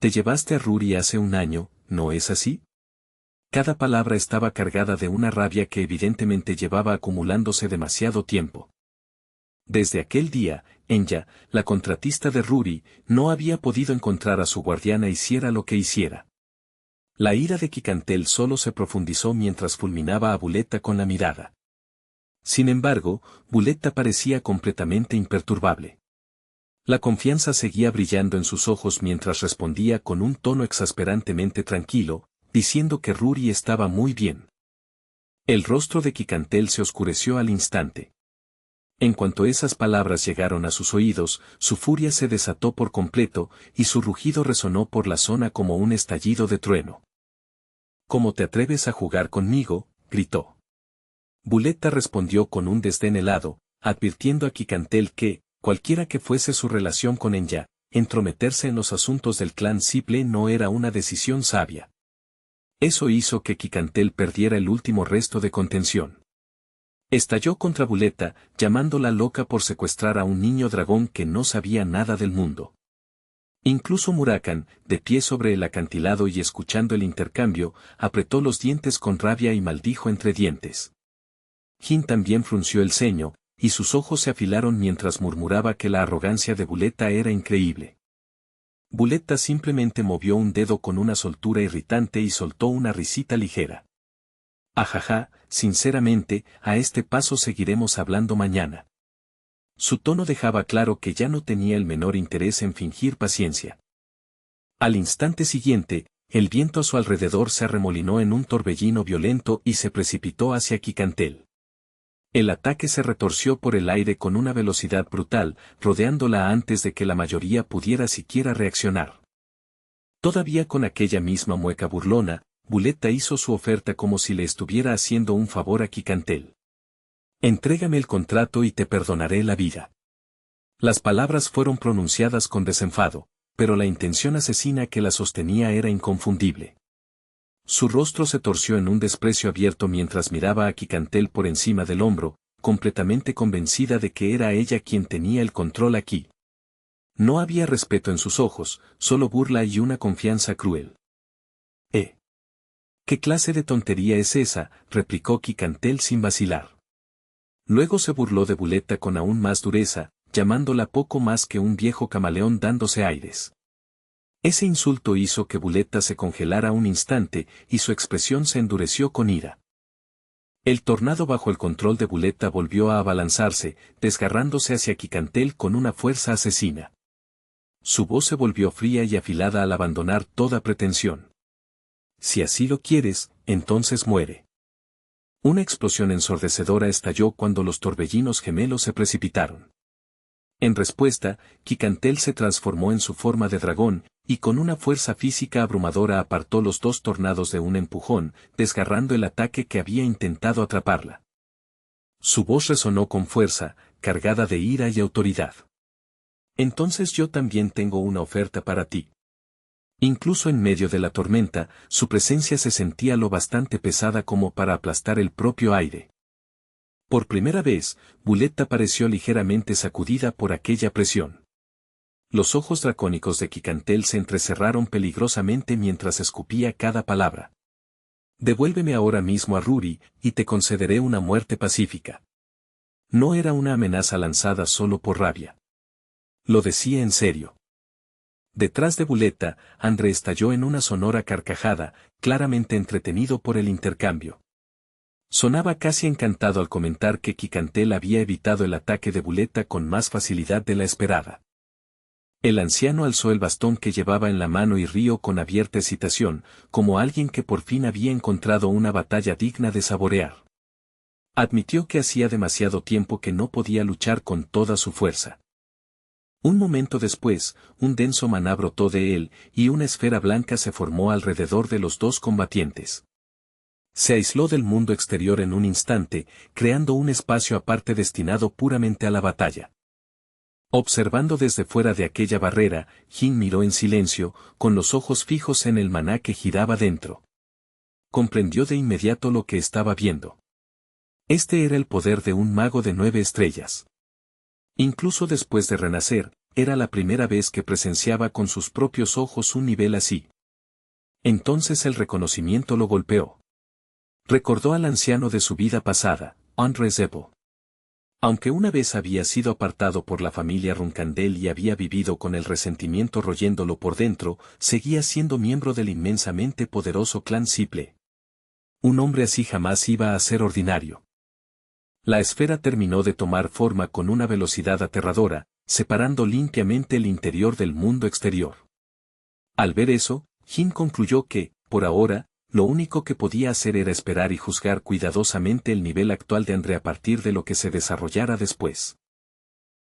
Te llevaste a Rory hace un año, ¿no es así? Cada palabra estaba cargada de una rabia que evidentemente llevaba acumulándose demasiado tiempo. Desde aquel día, Enya, la contratista de Rory, no había podido encontrar a su guardiana hiciera lo que hiciera. La ira de Quicantel solo se profundizó mientras fulminaba a Buletta con la mirada. Sin embargo, Buletta parecía completamente imperturbable. La confianza seguía brillando en sus ojos mientras respondía con un tono exasperantemente tranquilo, diciendo que Rory estaba muy bien. El rostro de Quicantel se oscureció al instante. En cuanto esas palabras llegaron a sus oídos, su furia se desató por completo, y su rugido resonó por la zona como un estallido de trueno. ¿Cómo te atreves a jugar conmigo?, gritó. Buletta respondió con un desdén helado, advirtiendo a Quicantel que, cualquiera que fuese su relación con Enya, entrometerse en los asuntos del clan Siple no era una decisión sabia. Eso hizo que Quicantel perdiera el último resto de contención. Estalló contra Buletta, llamándola loca por secuestrar a un niño dragón que no sabía nada del mundo. Incluso Murakan, de pie sobre el acantilado y escuchando el intercambio, apretó los dientes con rabia y maldijo entre dientes. Jin también frunció el ceño, y sus ojos se afilaron mientras murmuraba que la arrogancia de Buletta era increíble. Buletta simplemente movió un dedo con una soltura irritante y soltó una risita ligera. Ajaja, sinceramente, a este paso seguiremos hablando mañana. Su tono dejaba claro que ya no tenía el menor interés en fingir paciencia. Al instante siguiente, el viento a su alrededor se arremolinó en un torbellino violento y se precipitó hacia Quicantel. El ataque se retorció por el aire con una velocidad brutal, rodeándola antes de que la mayoría pudiera siquiera reaccionar. Todavía con aquella misma mueca burlona, Buletta hizo su oferta como si le estuviera haciendo un favor a Quicantel. Entrégame el contrato y te perdonaré la vida. Las palabras fueron pronunciadas con desenfado, pero la intención asesina que la sostenía era inconfundible. Su rostro se torció en un desprecio abierto mientras miraba a Quicantel por encima del hombro, completamente convencida de que era ella quien tenía el control aquí. No había respeto en sus ojos, solo burla y una confianza cruel. ¿Qué clase de tontería es esa?, replicó Quicantel sin vacilar. Luego se burló de Buletta con aún más dureza, llamándola poco más que un viejo camaleón dándose aires. Ese insulto hizo que Buletta se congelara un instante y su expresión se endureció con ira. El tornado bajo el control de Buleta volvió a abalanzarse, desgarrándose hacia Quicantel con una fuerza asesina. Su voz se volvió fría y afilada al abandonar toda pretensión. Si así lo quieres, entonces muere. Una explosión ensordecedora estalló cuando los torbellinos gemelos se precipitaron. En respuesta, Quicantel se transformó en su forma de dragón, y con una fuerza física abrumadora apartó los dos tornados de un empujón, desgarrando el ataque que había intentado atraparla. Su voz resonó con fuerza, cargada de ira y autoridad. Entonces yo también tengo una oferta para ti. Incluso en medio de la tormenta, su presencia se sentía lo bastante pesada como para aplastar el propio aire. Por primera vez, Buleta pareció ligeramente sacudida por aquella presión. Los ojos dracónicos de Quicantel se entrecerraron peligrosamente mientras escupía cada palabra. Devuélveme ahora mismo a Ruri, y te concederé una muerte pacífica. No era una amenaza lanzada solo por rabia. Lo decía en serio. Detrás de Buleta, André estalló en una sonora carcajada, claramente entretenido por el intercambio. Sonaba casi encantado al comentar que Quicantel había evitado el ataque de Buleta con más facilidad de la esperada. El anciano alzó el bastón que llevaba en la mano y rió con abierta excitación, como alguien que por fin había encontrado una batalla digna de saborear. Admitió que hacía demasiado tiempo que no podía luchar con toda su fuerza. Un momento después, un denso maná brotó de él, y una esfera blanca se formó alrededor de los dos combatientes. Se aisló del mundo exterior en un instante, creando un espacio aparte destinado puramente a la batalla. Observando desde fuera de aquella barrera, Jin miró en silencio, con los ojos fijos en el maná que giraba dentro. Comprendió de inmediato lo que estaba viendo. Este era el poder de un mago de 9 estrellas. Incluso después de renacer, era la primera vez que presenciaba con sus propios ojos un nivel así. Entonces el reconocimiento lo golpeó. Recordó al anciano de su vida pasada, André Zebo. Aunque una vez había sido apartado por la familia Runcandel y había vivido con el resentimiento royéndolo por dentro, seguía siendo miembro del inmensamente poderoso clan Siple. Un hombre así jamás iba a ser ordinario. La esfera terminó de tomar forma con una velocidad aterradora, separando limpiamente el interior del mundo exterior. Al ver eso, Jin concluyó que, por ahora, lo único que podía hacer era esperar y juzgar cuidadosamente el nivel actual de André a partir de lo que se desarrollara después.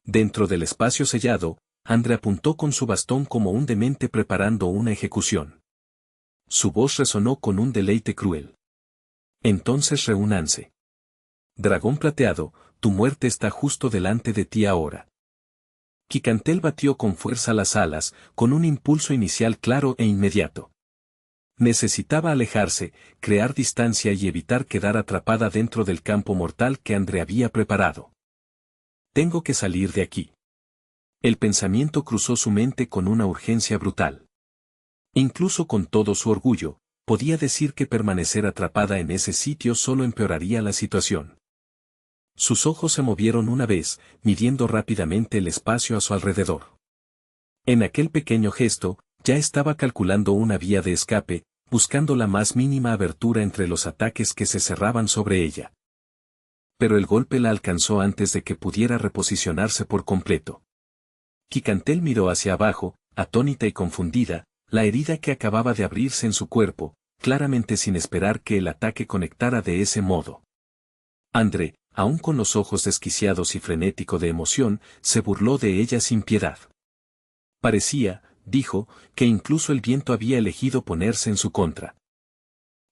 Dentro del espacio sellado, André apuntó con su bastón como un demente preparando una ejecución. Su voz resonó con un deleite cruel. Entonces reúnanse. Dragón plateado, tu muerte está justo delante de ti ahora. Quicantel batió con fuerza las alas, con un impulso inicial claro e inmediato. Necesitaba alejarse, crear distancia y evitar quedar atrapada dentro del campo mortal que André había preparado. Tengo que salir de aquí. El pensamiento cruzó su mente con una urgencia brutal. Incluso con todo su orgullo, podía decir que permanecer atrapada en ese sitio solo empeoraría la situación. Sus ojos se movieron una vez, midiendo rápidamente el espacio a su alrededor. En aquel pequeño gesto, ya estaba calculando una vía de escape, buscando la más mínima abertura entre los ataques que se cerraban sobre ella. Pero el golpe la alcanzó antes de que pudiera reposicionarse por completo. Quicantel miró hacia abajo, atónita y confundida, la herida que acababa de abrirse en su cuerpo, claramente sin esperar que el ataque conectara de ese modo. André, aún con los ojos desquiciados y frenético de emoción, se burló de ella sin piedad. Parecía, dijo, que incluso el viento había elegido ponerse en su contra.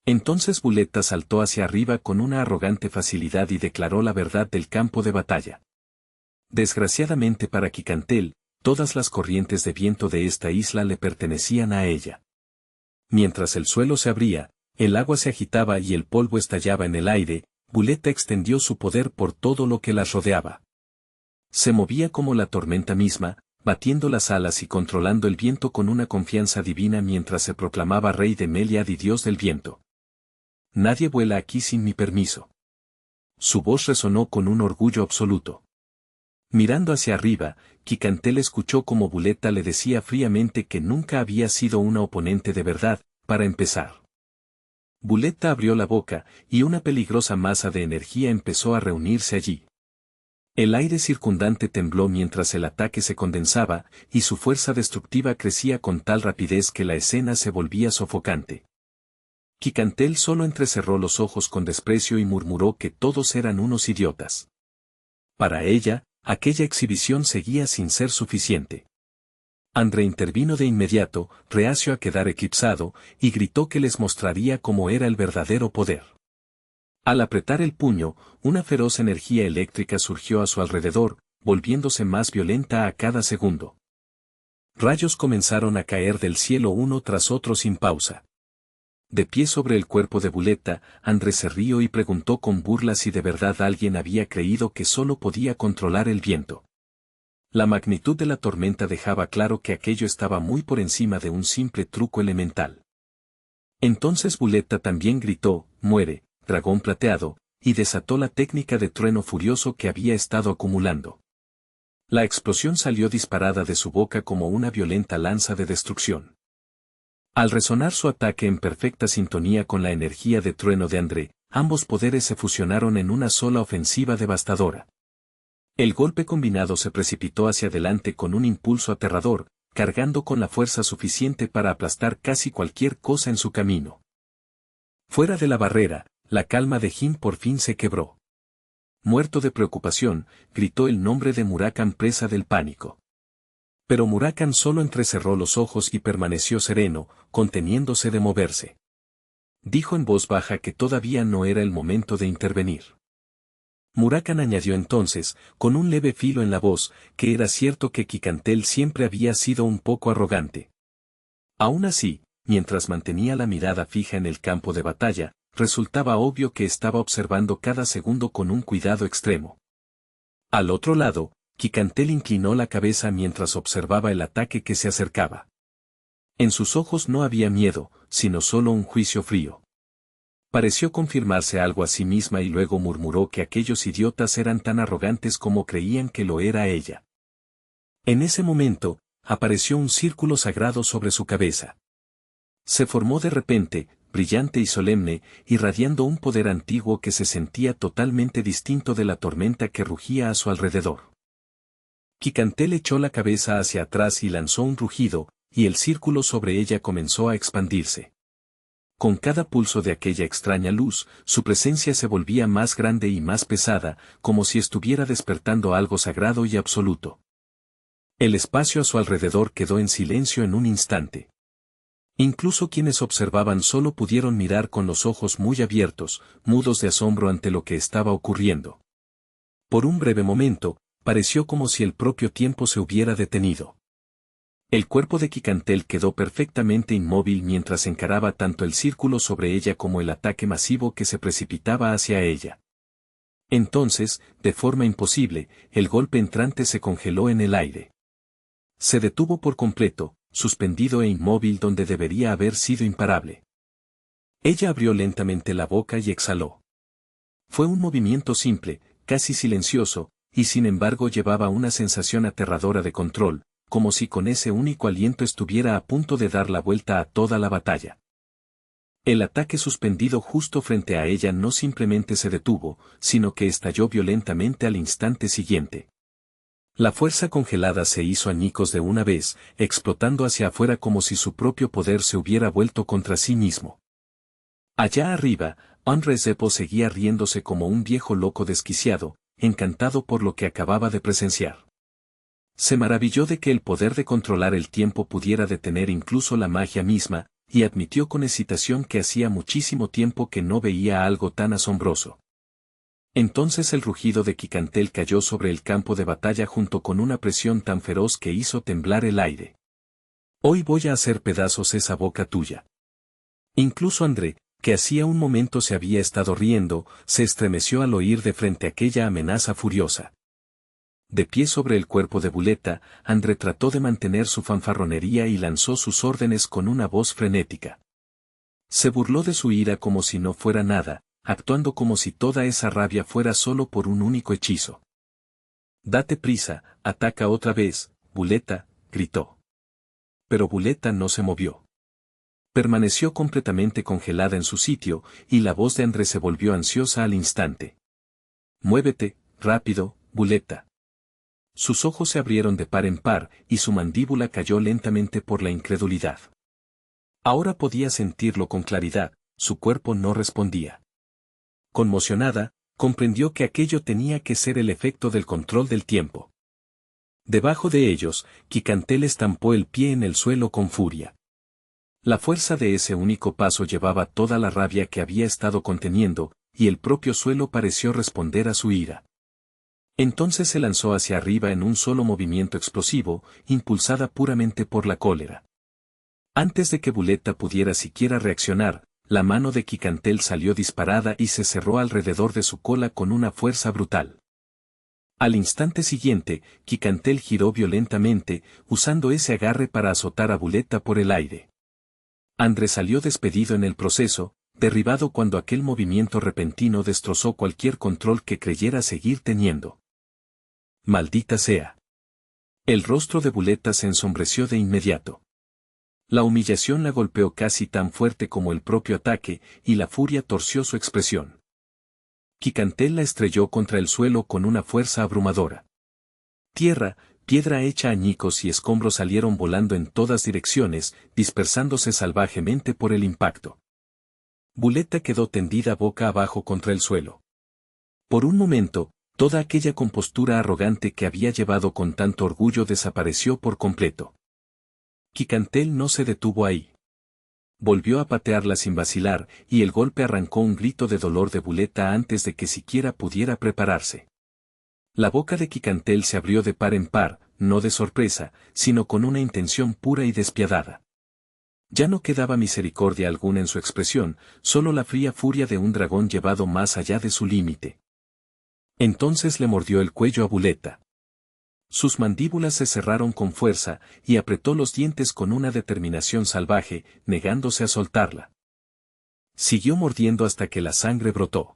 Entonces Buleta saltó hacia arriba con una arrogante facilidad y declaró la verdad del campo de batalla. Desgraciadamente para Quicantel, todas las corrientes de viento de esta isla le pertenecían a ella. Mientras el suelo se abría, el agua se agitaba y el polvo estallaba en el aire, Buleta extendió su poder por todo lo que las rodeaba. Se movía como la tormenta misma, batiendo las alas y controlando el viento con una confianza divina mientras se proclamaba rey de Meliad y dios del viento. Nadie vuela aquí sin mi permiso. Su voz resonó con un orgullo absoluto. Mirando hacia arriba, Quicantel escuchó como Buleta le decía fríamente que nunca había sido una oponente de verdad, para empezar. Buleta abrió la boca, y una peligrosa masa de energía empezó a reunirse allí. El aire circundante tembló mientras el ataque se condensaba, y su fuerza destructiva crecía con tal rapidez que la escena se volvía sofocante. Quicantel solo entrecerró los ojos con desprecio y murmuró que todos eran unos idiotas. Para ella, aquella exhibición seguía sin ser suficiente. André intervino de inmediato, reacio a quedar eclipsado, y gritó que les mostraría cómo era el verdadero poder. Al apretar el puño, una feroz energía eléctrica surgió a su alrededor, volviéndose más violenta a cada segundo. Rayos comenzaron a caer del cielo uno tras otro sin pausa. De pie sobre el cuerpo de Buleta, André se rió y preguntó con burla si de verdad alguien había creído que solo podía controlar el viento. La magnitud de la tormenta dejaba claro que aquello estaba muy por encima de un simple truco elemental. Entonces Buleta también gritó, «Muere, dragón plateado», y desató la técnica de trueno furioso que había estado acumulando. La explosión salió disparada de su boca como una violenta lanza de destrucción. Al resonar su ataque en perfecta sintonía con la energía de trueno de André, ambos poderes se fusionaron en una sola ofensiva devastadora. El golpe combinado se precipitó hacia adelante con un impulso aterrador, cargando con la fuerza suficiente para aplastar casi cualquier cosa en su camino. Fuera de la barrera, la calma de Jin por fin se quebró. Muerto de preocupación, gritó el nombre de Murakan presa del pánico. Pero Murakan solo entrecerró los ojos y permaneció sereno, conteniéndose de moverse. Dijo en voz baja que todavía no era el momento de intervenir. Murakan añadió entonces, con un leve filo en la voz, que era cierto que Quicantel siempre había sido un poco arrogante. Aún así, mientras mantenía la mirada fija en el campo de batalla, resultaba obvio que estaba observando cada segundo con un cuidado extremo. Al otro lado, Quicantel inclinó la cabeza mientras observaba el ataque que se acercaba. En sus ojos no había miedo, sino solo un juicio frío. Pareció confirmarse algo a sí misma y luego murmuró que aquellos idiotas eran tan arrogantes como creían que lo era ella. En ese momento, apareció un círculo sagrado sobre su cabeza. Se formó de repente, brillante y solemne, irradiando un poder antiguo que se sentía totalmente distinto de la tormenta que rugía a su alrededor. Quicantel echó la cabeza hacia atrás y lanzó un rugido, y el círculo sobre ella comenzó a expandirse. Con cada pulso de aquella extraña luz, su presencia se volvía más grande y más pesada, como si estuviera despertando algo sagrado y absoluto. El espacio a su alrededor quedó en silencio en un instante. Incluso quienes observaban solo pudieron mirar con los ojos muy abiertos, mudos de asombro ante lo que estaba ocurriendo. Por un breve momento, pareció como si el propio tiempo se hubiera detenido. El cuerpo de Quicantel quedó perfectamente inmóvil mientras encaraba tanto el círculo sobre ella como el ataque masivo que se precipitaba hacia ella. Entonces, de forma imposible, el golpe entrante se congeló en el aire. Se detuvo por completo, suspendido e inmóvil donde debería haber sido imparable. Ella abrió lentamente la boca y exhaló. Fue un movimiento simple, casi silencioso, y sin embargo llevaba una sensación aterradora de control, como si con ese único aliento estuviera a punto de dar la vuelta a toda la batalla. El ataque suspendido justo frente a ella no simplemente se detuvo, sino que estalló violentamente al instante siguiente. La fuerza congelada se hizo añicos de una vez, explotando hacia afuera como si su propio poder se hubiera vuelto contra sí mismo. Allá arriba, Henri Zeppo seguía riéndose como un viejo loco desquiciado, encantado por lo que acababa de presenciar. Se maravilló de que el poder de controlar el tiempo pudiera detener incluso la magia misma, y admitió con excitación que hacía muchísimo tiempo que no veía algo tan asombroso. Entonces el rugido de Quicantel cayó sobre el campo de batalla junto con una presión tan feroz que hizo temblar el aire. Hoy voy a hacer pedazos esa boca tuya. Incluso André, que hacía un momento se había estado riendo, se estremeció al oír de frente aquella amenaza furiosa. De pie sobre el cuerpo de Buleta, André trató de mantener su fanfarronería y lanzó sus órdenes con una voz frenética. Se burló de su ira como si no fuera nada, actuando como si toda esa rabia fuera solo por un único hechizo. «Date prisa, ataca otra vez, Buleta», gritó. Pero Buleta no se movió. Permaneció completamente congelada en su sitio, y la voz de André se volvió ansiosa al instante. «Muévete, rápido, Buletta». Sus ojos se abrieron de par en par, y su mandíbula cayó lentamente por la incredulidad. Ahora podía sentirlo con claridad, su cuerpo no respondía. Conmocionada, comprendió que aquello tenía que ser el efecto del control del tiempo. Debajo de ellos, Quicantel estampó el pie en el suelo con furia. La fuerza de ese único paso llevaba toda la rabia que había estado conteniendo, y el propio suelo pareció responder a su ira. Entonces se lanzó hacia arriba en un solo movimiento explosivo, impulsada puramente por la cólera. Antes de que Buletta pudiera siquiera reaccionar, la mano de Quicantel salió disparada y se cerró alrededor de su cola con una fuerza brutal. Al instante siguiente, Quicantel giró violentamente, usando ese agarre para azotar a Buletta por el aire. André salió despedido en el proceso, derribado cuando aquel movimiento repentino destrozó cualquier control que creyera seguir teniendo. Maldita sea. El rostro de Buletta se ensombreció de inmediato. La humillación la golpeó casi tan fuerte como el propio ataque, y la furia torció su expresión. Quicantel la estrelló contra el suelo con una fuerza abrumadora. Tierra, piedra hecha añicos y escombros salieron volando en todas direcciones, dispersándose salvajemente por el impacto. Buletta quedó tendida boca abajo contra el suelo. Por un momento, toda aquella compostura arrogante que había llevado con tanto orgullo desapareció por completo. Quicantel no se detuvo ahí. Volvió a patearla sin vacilar, y el golpe arrancó un grito de dolor de Buletta antes de que siquiera pudiera prepararse. La boca de Quicantel se abrió de par en par, no de sorpresa, sino con una intención pura y despiadada. Ya no quedaba misericordia alguna en su expresión, solo la fría furia de un dragón llevado más allá de su límite. Entonces le mordió el cuello a Buletta. Sus mandíbulas se cerraron con fuerza, y apretó los dientes con una determinación salvaje, negándose a soltarla. Siguió mordiendo hasta que la sangre brotó.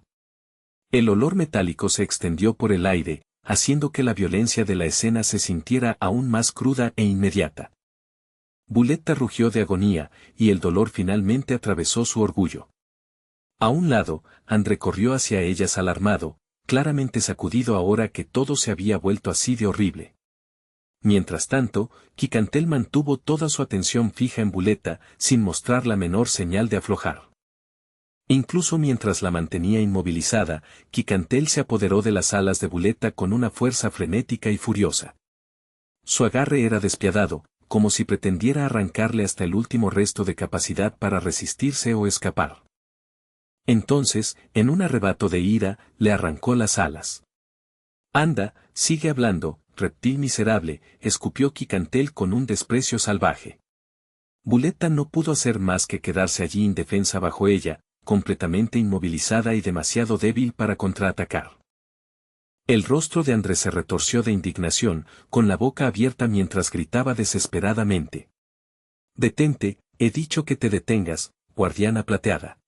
El olor metálico se extendió por el aire, haciendo que la violencia de la escena se sintiera aún más cruda e inmediata. Buletta rugió de agonía, y el dolor finalmente atravesó su orgullo. A un lado, André corrió hacia ellas alarmado, claramente sacudido ahora que todo se había vuelto así de horrible. Mientras tanto, Quicantel mantuvo toda su atención fija en Buletta, sin mostrar la menor señal de aflojar. Incluso mientras la mantenía inmovilizada, Quicantel se apoderó de las alas de Buletta con una fuerza frenética y furiosa. Su agarre era despiadado, como si pretendiera arrancarle hasta el último resto de capacidad para resistirse o escapar. Entonces, en un arrebato de ira, le arrancó las alas. «Anda, sigue hablando, reptil miserable», escupió Quicantel con un desprecio salvaje. Buletta no pudo hacer más que quedarse allí indefensa bajo ella, completamente inmovilizada y demasiado débil para contraatacar. El rostro de André se retorció de indignación, con la boca abierta mientras gritaba desesperadamente. «Detente, he dicho que te detengas, guardiana plateada».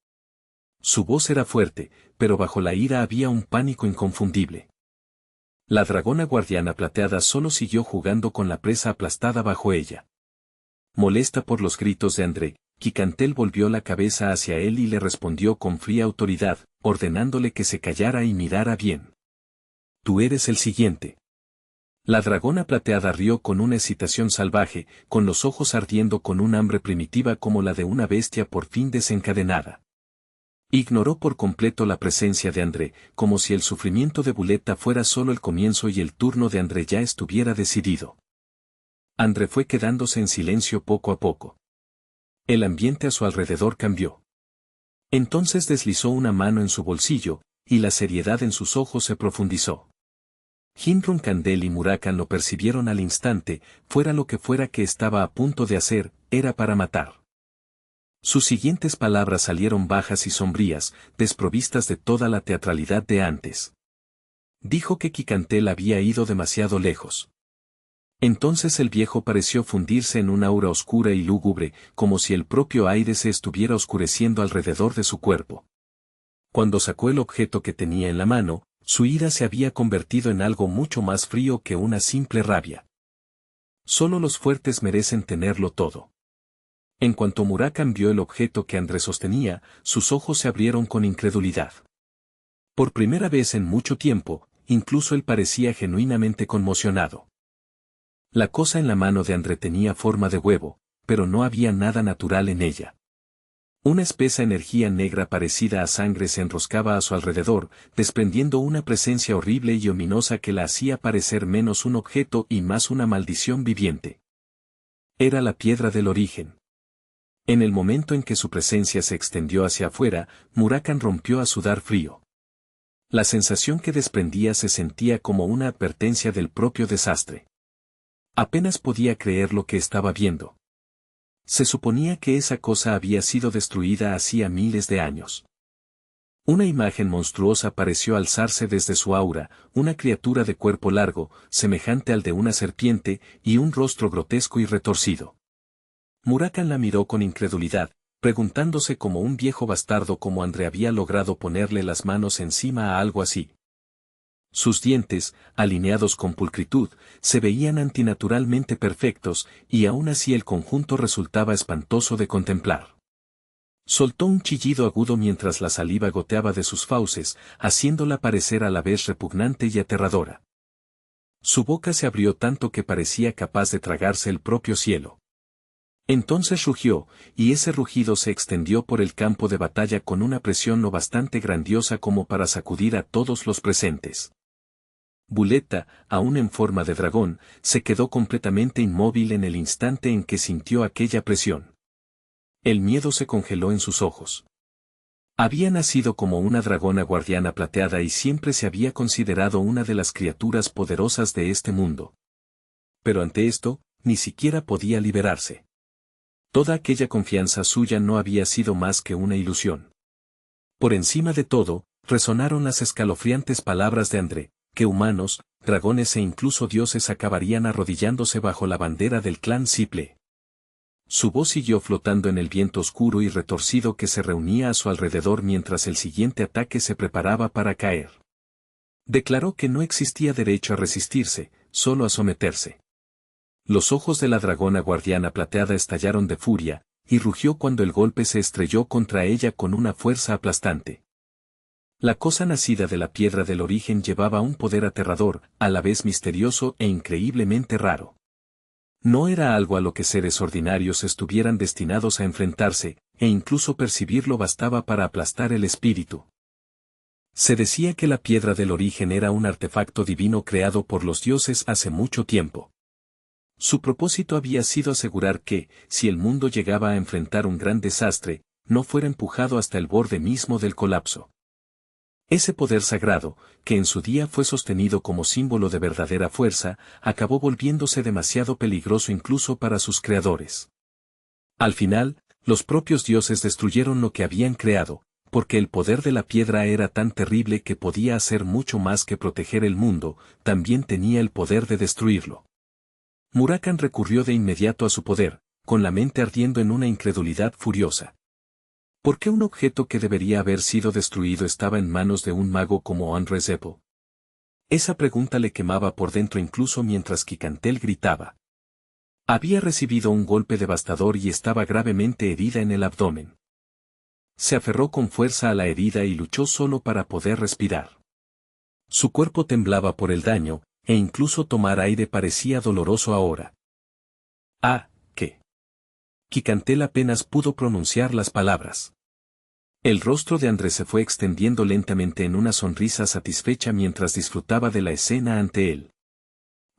Su voz era fuerte, pero bajo la ira había un pánico inconfundible. La dragona guardiana plateada solo siguió jugando con la presa aplastada bajo ella. Molesta por los gritos de André, Quicantel volvió la cabeza hacia él y le respondió con fría autoridad, ordenándole que se callara y mirara bien. «Tú eres el siguiente». La dragona plateada rió con una excitación salvaje, con los ojos ardiendo con un hambre primitiva como la de una bestia por fin desencadenada. Ignoró por completo la presencia de André, como si el sufrimiento de Buletta fuera solo el comienzo y el turno de André ya estuviera decidido. André fue quedándose en silencio poco a poco. El ambiente a su alrededor cambió. Entonces deslizó una mano en su bolsillo, y la seriedad en sus ojos se profundizó. Hinrun Kandel y Murakan lo percibieron al instante, fuera lo que fuera que estaba a punto de hacer, era para matar. Sus siguientes palabras salieron bajas y sombrías, desprovistas de toda la teatralidad de antes. Dijo que Quicantel había ido demasiado lejos. Entonces el viejo pareció fundirse en una aura oscura y lúgubre, como si el propio aire se estuviera oscureciendo alrededor de su cuerpo. Cuando sacó el objeto que tenía en la mano, su ira se había convertido en algo mucho más frío que una simple rabia. Solo los fuertes merecen tenerlo todo. En cuanto Murakan vio el objeto que André sostenía, sus ojos se abrieron con incredulidad. Por primera vez en mucho tiempo, incluso él parecía genuinamente conmocionado. La cosa en la mano de André tenía forma de huevo, pero no había nada natural en ella. Una espesa energía negra parecida a sangre se enroscaba a su alrededor, desprendiendo una presencia horrible y ominosa que la hacía parecer menos un objeto y más una maldición viviente. Era la piedra del origen. En el momento en que su presencia se extendió hacia afuera, Murakan rompió a sudar frío. La sensación que desprendía se sentía como una advertencia del propio desastre. Apenas podía creer lo que estaba viendo. Se suponía que esa cosa había sido destruida hacía miles de años. Una imagen monstruosa pareció alzarse desde su aura, una criatura de cuerpo largo, semejante al de una serpiente, y un rostro grotesco y retorcido. Murakan la miró con incredulidad, preguntándose como un viejo bastardo cómo André había logrado ponerle las manos encima a algo así. Sus dientes, alineados con pulcritud, se veían antinaturalmente perfectos, y aún así el conjunto resultaba espantoso de contemplar. Soltó un chillido agudo mientras la saliva goteaba de sus fauces, haciéndola parecer a la vez repugnante y aterradora. Su boca se abrió tanto que parecía capaz de tragarse el propio cielo. Entonces rugió, y ese rugido se extendió por el campo de batalla con una presión lo bastante grandiosa como para sacudir a todos los presentes. Buleta, aún en forma de dragón, se quedó completamente inmóvil en el instante en que sintió aquella presión. El miedo se congeló en sus ojos. Había nacido como una dragona guardiana plateada y siempre se había considerado una de las criaturas poderosas de este mundo. Pero ante esto, ni siquiera podía liberarse. Toda aquella confianza suya no había sido más que una ilusión. Por encima de todo, resonaron las escalofriantes palabras de André, que humanos, dragones e incluso dioses acabarían arrodillándose bajo la bandera del clan Siple. Su voz siguió flotando en el viento oscuro y retorcido que se reunía a su alrededor mientras el siguiente ataque se preparaba para caer. Declaró que no existía derecho a resistirse, solo a someterse. Los ojos de la dragona guardiana plateada estallaron de furia, y rugió cuando el golpe se estrelló contra ella con una fuerza aplastante. La cosa nacida de la piedra del origen llevaba un poder aterrador, a la vez misterioso e increíblemente raro. No era algo a lo que seres ordinarios estuvieran destinados a enfrentarse, e incluso percibirlo bastaba para aplastar el espíritu. Se decía que la piedra del origen era un artefacto divino creado por los dioses hace mucho tiempo. Su propósito había sido asegurar que, si el mundo llegaba a enfrentar un gran desastre, no fuera empujado hasta el borde mismo del colapso. Ese poder sagrado, que en su día fue sostenido como símbolo de verdadera fuerza, acabó volviéndose demasiado peligroso incluso para sus creadores. Al final, los propios dioses destruyeron lo que habían creado, porque el poder de la piedra era tan terrible que podía hacer mucho más que proteger el mundo, también tenía el poder de destruirlo. Murakan recurrió de inmediato a su poder, con la mente ardiendo en una incredulidad furiosa. ¿Por qué un objeto que debería haber sido destruido estaba en manos de un mago como André Zepo? Esa pregunta le quemaba por dentro incluso mientras Kikantel gritaba. Había recibido un golpe devastador y estaba gravemente herida en el abdomen. Se aferró con fuerza a la herida y luchó solo para poder respirar. Su cuerpo temblaba por el daño, e incluso tomar aire parecía doloroso ahora. Ah, ¿qué? Kikantel apenas pudo pronunciar las palabras. El rostro de André se fue extendiendo lentamente en una sonrisa satisfecha mientras disfrutaba de la escena ante él.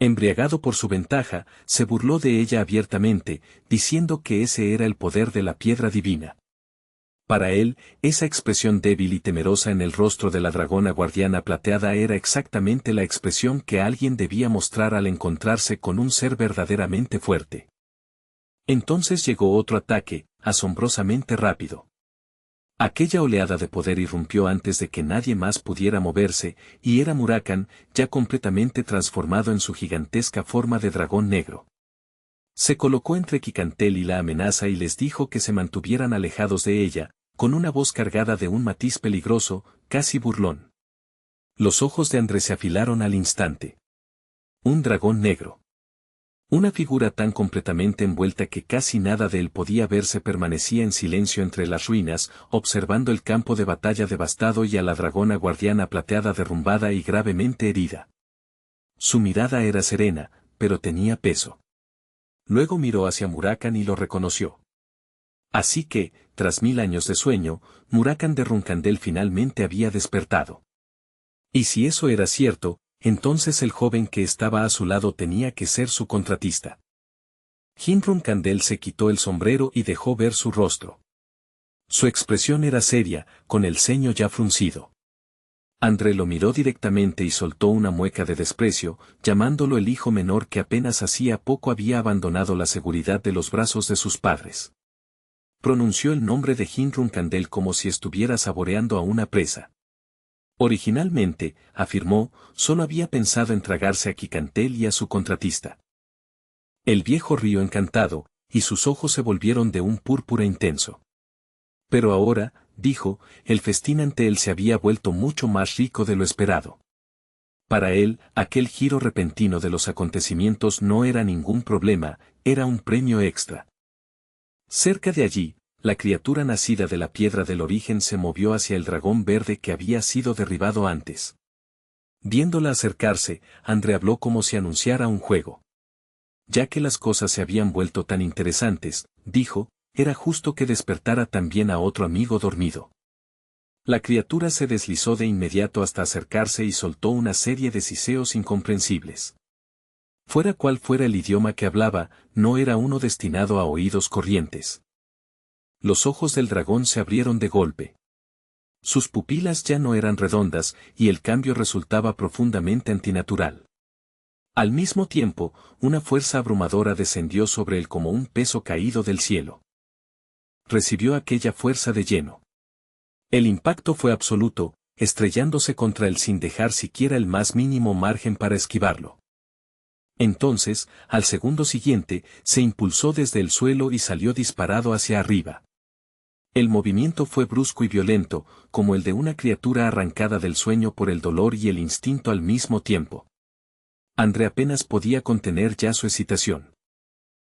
Embriagado por su ventaja, se burló de ella abiertamente, diciendo que ese era el poder de la piedra divina. Para él, esa expresión débil y temerosa en el rostro de la dragona guardiana plateada era exactamente la expresión que alguien debía mostrar al encontrarse con un ser verdaderamente fuerte. Entonces llegó otro ataque, asombrosamente rápido. Aquella oleada de poder irrumpió antes de que nadie más pudiera moverse, y era Murakan, ya completamente transformado en su gigantesca forma de dragón negro. Se colocó entre Kikantel y la amenaza y les dijo que se mantuvieran alejados de ella, con una voz cargada de un matiz peligroso, casi burlón. Los ojos de André se afilaron al instante. Un dragón negro. Una figura tan completamente envuelta que casi nada de él podía verse permanecía en silencio entre las ruinas, observando el campo de batalla devastado y a la dragona guardiana plateada derrumbada y gravemente herida. Su mirada era serena, pero tenía peso. Luego miró hacia Murakan y lo reconoció. Así que, tras 1000 años de sueño, Murakan de Runcandel finalmente había despertado. Y si eso era cierto, entonces el joven que estaba a su lado tenía que ser su contratista. Jin Runcandel se quitó el sombrero y dejó ver su rostro. Su expresión era seria, con el ceño ya fruncido. André lo miró directamente y soltó una mueca de desprecio, llamándolo el hijo menor que apenas hacía poco había abandonado la seguridad de los brazos de sus padres. Pronunció el nombre de Jin Runcandel como si estuviera saboreando a una presa. Originalmente, afirmó, solo había pensado en tragarse a Quicantel y a su contratista. El viejo rió encantado, y sus ojos se volvieron de un púrpura intenso. Pero ahora, dijo, el festín ante él se había vuelto mucho más rico de lo esperado. Para él, aquel giro repentino de los acontecimientos no era ningún problema, era un premio extra. Cerca de allí, la criatura nacida de la piedra del origen se movió hacia el dragón verde que había sido derribado antes. Viéndola acercarse, André habló como si anunciara un juego. Ya que las cosas se habían vuelto tan interesantes, dijo, era justo que despertara también a otro amigo dormido. La criatura se deslizó de inmediato hasta acercarse y soltó una serie de siseos incomprensibles. Fuera cual fuera el idioma que hablaba, no era uno destinado a oídos corrientes. Los ojos del dragón se abrieron de golpe. Sus pupilas ya no eran redondas, y el cambio resultaba profundamente antinatural. Al mismo tiempo, una fuerza abrumadora descendió sobre él como un peso caído del cielo. Recibió aquella fuerza de lleno. El impacto fue absoluto, estrellándose contra él sin dejar siquiera el más mínimo margen para esquivarlo. Entonces, al segundo siguiente, se impulsó desde el suelo y salió disparado hacia arriba. El movimiento fue brusco y violento, como el de una criatura arrancada del sueño por el dolor y el instinto al mismo tiempo. André apenas podía contener ya su excitación.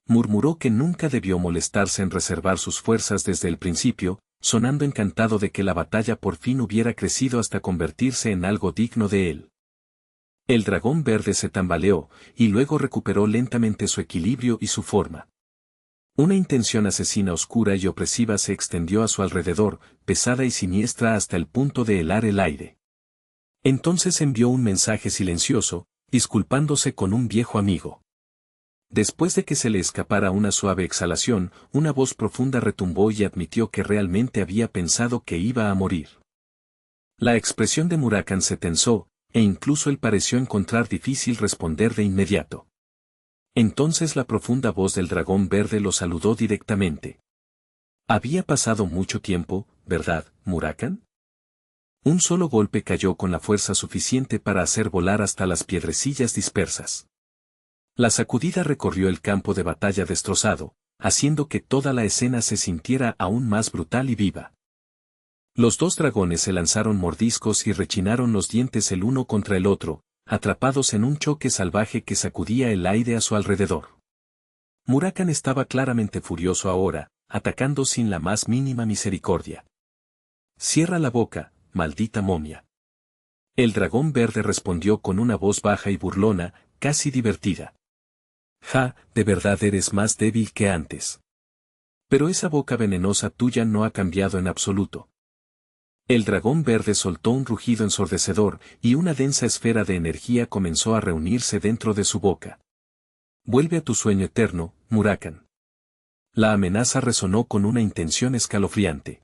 Murmuró que nunca debió molestarse en reservar sus fuerzas desde el principio, sonando encantado de que la batalla por fin hubiera crecido hasta convertirse en algo digno de él. El dragón verde se tambaleó, y luego recuperó lentamente su equilibrio y su forma. Una intención asesina oscura y opresiva se extendió a su alrededor, pesada y siniestra hasta el punto de helar el aire. Entonces envió un mensaje silencioso, disculpándose con un viejo amigo. Después de que se le escapara una suave exhalación, una voz profunda retumbó y admitió que realmente había pensado que iba a morir. La expresión de Murakan se tensó, e incluso él pareció encontrar difícil responder de inmediato. Entonces la profunda voz del dragón verde lo saludó directamente. Había pasado mucho tiempo, ¿verdad, Murakan? Un solo golpe cayó con la fuerza suficiente para hacer volar hasta las piedrecillas dispersas. La sacudida recorrió el campo de batalla destrozado, haciendo que toda la escena se sintiera aún más brutal y viva. Los dos dragones se lanzaron mordiscos y rechinaron los dientes el uno contra el otro, atrapados en un choque salvaje que sacudía el aire a su alrededor. Murakan estaba claramente furioso ahora, atacando sin la más mínima misericordia. «Cierra la boca, maldita momia». El dragón verde respondió con una voz baja y burlona, casi divertida. «Ja, de verdad eres más débil que antes. Pero esa boca venenosa tuya no ha cambiado en absoluto». El dragón verde soltó un rugido ensordecedor, y una densa esfera de energía comenzó a reunirse dentro de su boca. «Vuelve a tu sueño eterno, Murakan». La amenaza resonó con una intención escalofriante.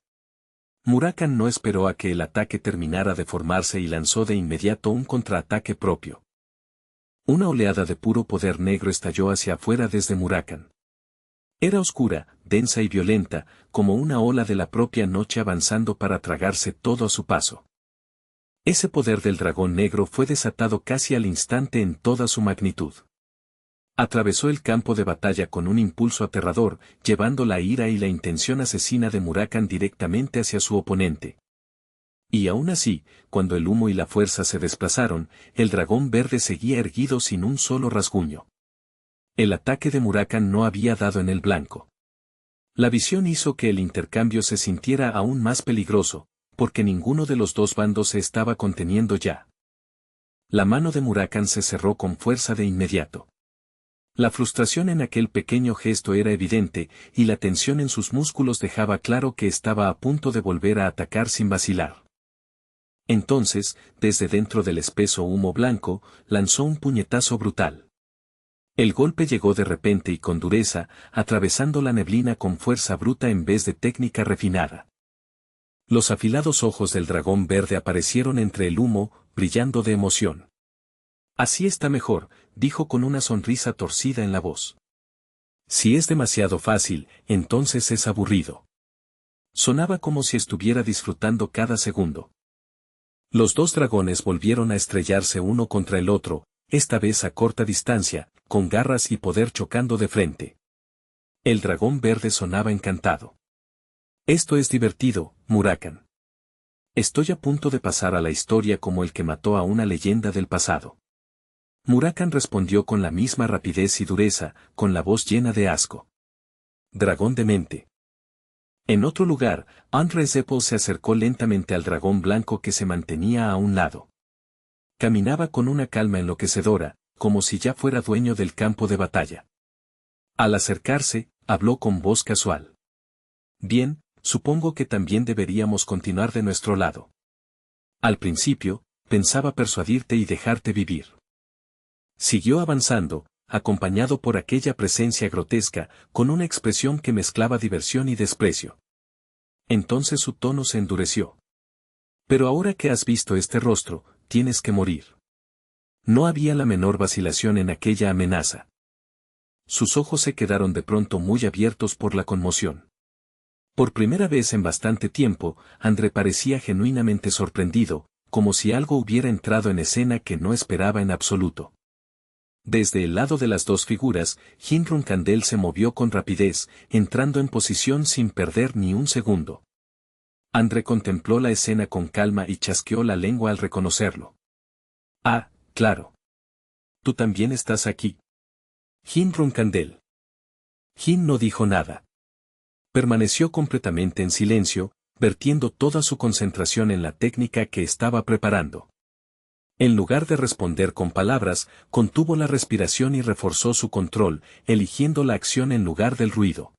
Murakan no esperó a que el ataque terminara de formarse y lanzó de inmediato un contraataque propio. Una oleada de puro poder negro estalló hacia afuera desde Murakan. Era oscura, densa y violenta, como una ola de la propia noche avanzando para tragarse todo a su paso. Ese poder del dragón negro fue desatado casi al instante en toda su magnitud. Atravesó el campo de batalla con un impulso aterrador, llevando la ira y la intención asesina de Murakan directamente hacia su oponente. Y aún así, cuando el humo y la fuerza se desplazaron, el dragón verde seguía erguido sin un solo rasguño. El ataque de Murakan no había dado en el blanco. La visión hizo que el intercambio se sintiera aún más peligroso, porque ninguno de los dos bandos se estaba conteniendo ya. La mano de Murakan se cerró con fuerza de inmediato. La frustración en aquel pequeño gesto era evidente, y la tensión en sus músculos dejaba claro que estaba a punto de volver a atacar sin vacilar. Entonces, desde dentro del espeso humo blanco, lanzó un puñetazo brutal. El golpe llegó de repente y con dureza, atravesando la neblina con fuerza bruta en vez de técnica refinada. Los afilados ojos del dragón verde aparecieron entre el humo, brillando de emoción. Así está mejor, dijo con una sonrisa torcida en la voz. Si es demasiado fácil, entonces es aburrido. Sonaba como si estuviera disfrutando cada segundo. Los dos dragones volvieron a estrellarse uno contra el otro, esta vez a corta distancia, con garras y poder chocando de frente. El dragón verde sonaba encantado. Esto es divertido, Murakan. Estoy a punto de pasar a la historia como el que mató a una leyenda del pasado. Murakan respondió con la misma rapidez y dureza, con la voz llena de asco. Dragón demente. En otro lugar, Andre Zeppel se acercó lentamente al dragón blanco que se mantenía a un lado. Caminaba con una calma enloquecedora, como si ya fuera dueño del campo de batalla. Al acercarse, habló con voz casual. Bien, supongo que también deberíamos continuar de nuestro lado. Al principio, pensaba persuadirte y dejarte vivir. Siguió avanzando, acompañado por aquella presencia grotesca, con una expresión que mezclaba diversión y desprecio. Entonces su tono se endureció. Pero ahora que has visto este rostro, tienes que morir. No había la menor vacilación en aquella amenaza. Sus ojos se quedaron de pronto muy abiertos por la conmoción. Por primera vez en bastante tiempo, Andre parecía genuinamente sorprendido, como si algo hubiera entrado en escena que no esperaba en absoluto. Desde el lado de las dos figuras, Jin Rumkandel se movió con rapidez, entrando en posición sin perder ni un segundo. Andre contempló la escena con calma y chasqueó la lengua al reconocerlo. Ah, claro. Tú también estás aquí. Jin Rumkandel. Jin no dijo nada. Permaneció completamente en silencio, vertiendo toda su concentración en la técnica que estaba preparando. En lugar de responder con palabras, contuvo la respiración y reforzó su control, eligiendo la acción en lugar del ruido.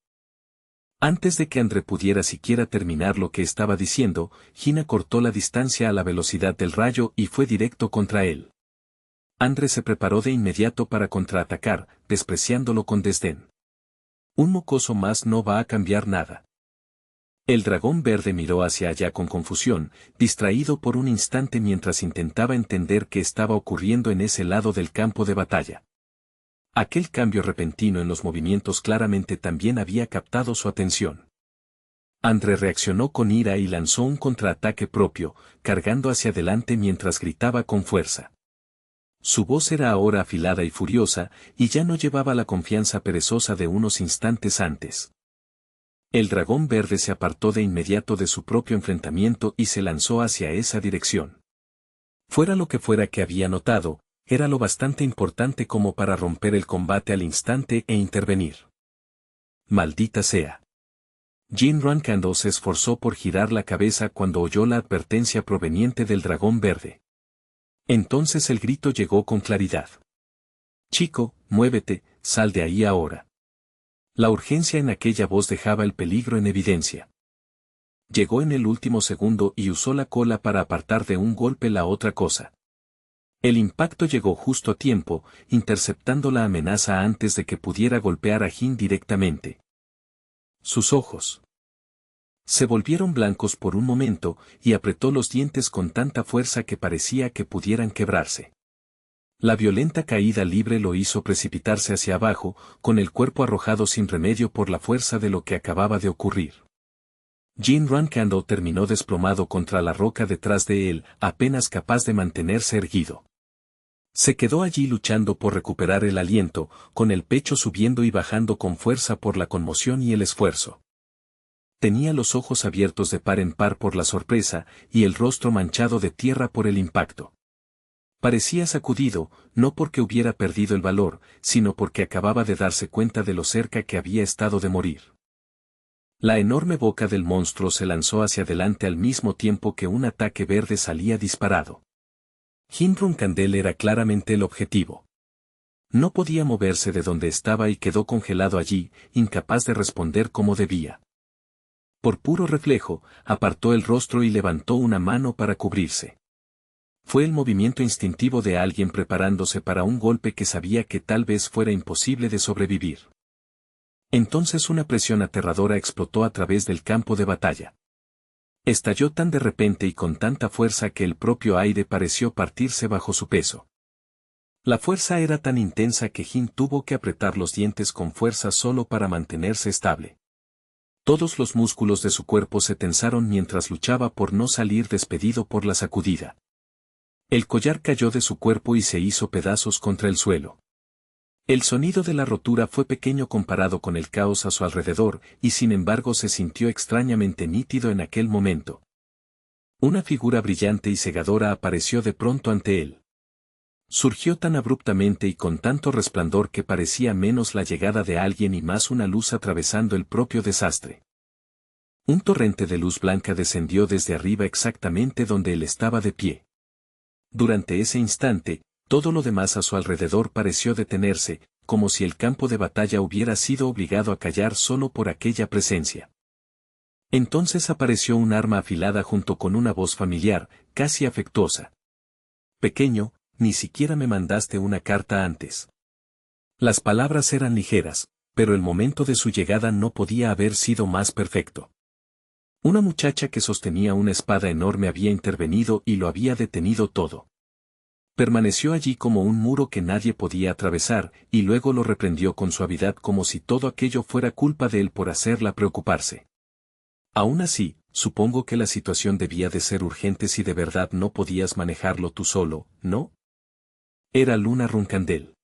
Antes de que Andre pudiera siquiera terminar lo que estaba diciendo, Jin acortó la distancia a la velocidad del rayo y fue directo contra él. Andre se preparó de inmediato para contraatacar, despreciándolo con desdén. Un mocoso más no va a cambiar nada. El dragón verde miró hacia allá con confusión, distraído por un instante mientras intentaba entender qué estaba ocurriendo en ese lado del campo de batalla. Aquel cambio repentino en los movimientos claramente también había captado su atención. Andre reaccionó con ira y lanzó un contraataque propio, cargando hacia adelante mientras gritaba con fuerza. Su voz era ahora afilada y furiosa, y ya no llevaba la confianza perezosa de unos instantes antes. El dragón verde se apartó de inmediato de su propio enfrentamiento y se lanzó hacia esa dirección. Fuera lo que fuera que había notado, era lo bastante importante como para romper el combate al instante e intervenir. Maldita sea. Jin Rumkandel se esforzó por girar la cabeza cuando oyó la advertencia proveniente del dragón verde. Entonces el grito llegó con claridad. Chico, muévete, sal de ahí ahora. La urgencia en aquella voz dejaba el peligro en evidencia. Llegó en el último segundo y usó la cola para apartar de un golpe la otra cosa. El impacto llegó justo a tiempo, interceptando la amenaza antes de que pudiera golpear a Jin directamente. Sus ojos se volvieron blancos por un momento, y apretó los dientes con tanta fuerza que parecía que pudieran quebrarse. La violenta caída libre lo hizo precipitarse hacia abajo, con el cuerpo arrojado sin remedio por la fuerza de lo que acababa de ocurrir. Jin Rumkandel terminó desplomado contra la roca detrás de él, apenas capaz de mantenerse erguido. Se quedó allí luchando por recuperar el aliento, con el pecho subiendo y bajando con fuerza por la conmoción y el esfuerzo. Tenía los ojos abiertos de par en par por la sorpresa, y el rostro manchado de tierra por el impacto. Parecía sacudido, no porque hubiera perdido el valor, sino porque acababa de darse cuenta de lo cerca que había estado de morir. La enorme boca del monstruo se lanzó hacia adelante al mismo tiempo que un ataque verde salía disparado. Jin Runkandel era claramente el objetivo. No podía moverse de donde estaba y quedó congelado allí, incapaz de responder como debía. Por puro reflejo, apartó el rostro y levantó una mano para cubrirse. Fue el movimiento instintivo de alguien preparándose para un golpe que sabía que tal vez fuera imposible de sobrevivir. Entonces una presión aterradora explotó a través del campo de batalla. Estalló tan de repente y con tanta fuerza que el propio aire pareció partirse bajo su peso. La fuerza era tan intensa que Jin tuvo que apretar los dientes con fuerza solo para mantenerse estable. Todos los músculos de su cuerpo se tensaron mientras luchaba por no salir despedido por la sacudida. El collar cayó de su cuerpo y se hizo pedazos contra el suelo. El sonido de la rotura fue pequeño comparado con el caos a su alrededor, y sin embargo se sintió extrañamente nítido en aquel momento. Una figura brillante y cegadora apareció de pronto ante él. Surgió tan abruptamente y con tanto resplandor que parecía menos la llegada de alguien y más una luz atravesando el propio desastre. Un torrente de luz blanca descendió desde arriba exactamente donde él estaba de pie. Durante ese instante, todo lo demás a su alrededor pareció detenerse, como si el campo de batalla hubiera sido obligado a callar solo por aquella presencia. Entonces apareció un arma afilada junto con una voz familiar, casi afectuosa. Pequeño, ni siquiera me mandaste una carta antes. Las palabras eran ligeras, pero el momento de su llegada no podía haber sido más perfecto. Una muchacha que sostenía una espada enorme había intervenido y lo había detenido todo. Permaneció allí como un muro que nadie podía atravesar, y luego lo reprendió con suavidad como si todo aquello fuera culpa de él por hacerla preocuparse. Aún así, supongo que la situación debía de ser urgente si de verdad no podías manejarlo tú solo, ¿no? Era Luna Runkandel.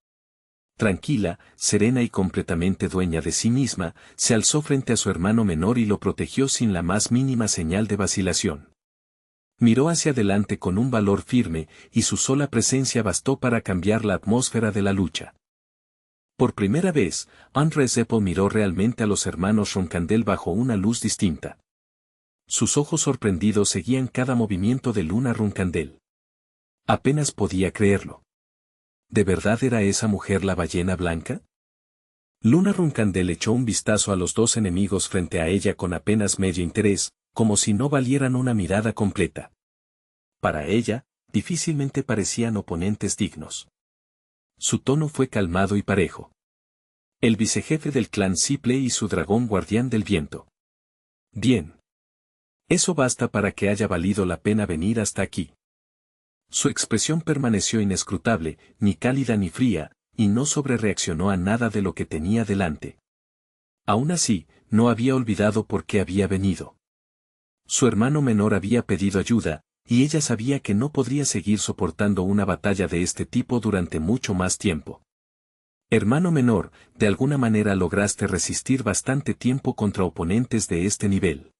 Tranquila, serena y completamente dueña de sí misma, se alzó frente a su hermano menor y lo protegió sin la más mínima señal de vacilación. Miró hacia adelante con un valor firme, y su sola presencia bastó para cambiar la atmósfera de la lucha. Por primera vez, Andre Zeppel miró realmente a los hermanos Runkandel bajo una luz distinta. Sus ojos sorprendidos seguían cada movimiento de Luna Runkandel. Apenas podía creerlo. ¿De verdad era esa mujer la ballena blanca? Luna Runkandel echó un vistazo a los dos enemigos frente a ella con apenas medio interés, como si no valieran una mirada completa. Para ella, difícilmente parecían oponentes dignos. Su tono fue calmado y parejo. El vicejefe del clan Siple y su dragón guardián del viento. Bien. Eso basta para que haya valido la pena venir hasta aquí. Su expresión permaneció inescrutable, ni cálida ni fría, y no sobrereaccionó a nada de lo que tenía delante. Aún así, no había olvidado por qué había venido. Su hermano menor había pedido ayuda, y ella sabía que no podría seguir soportando una batalla de este tipo durante mucho más tiempo. Hermano menor, de alguna manera lograste resistir bastante tiempo contra oponentes de este nivel.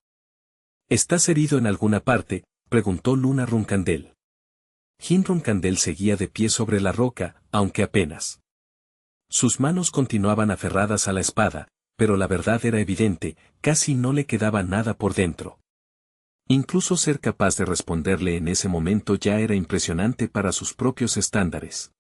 ¿Estás herido en alguna parte?, preguntó Luna Runkandel. Jin Runkandel seguía de pie sobre la roca, aunque apenas. Sus manos continuaban aferradas a la espada, pero la verdad era evidente, casi no le quedaba nada por dentro. Incluso ser capaz de responderle en ese momento ya era impresionante para sus propios estándares.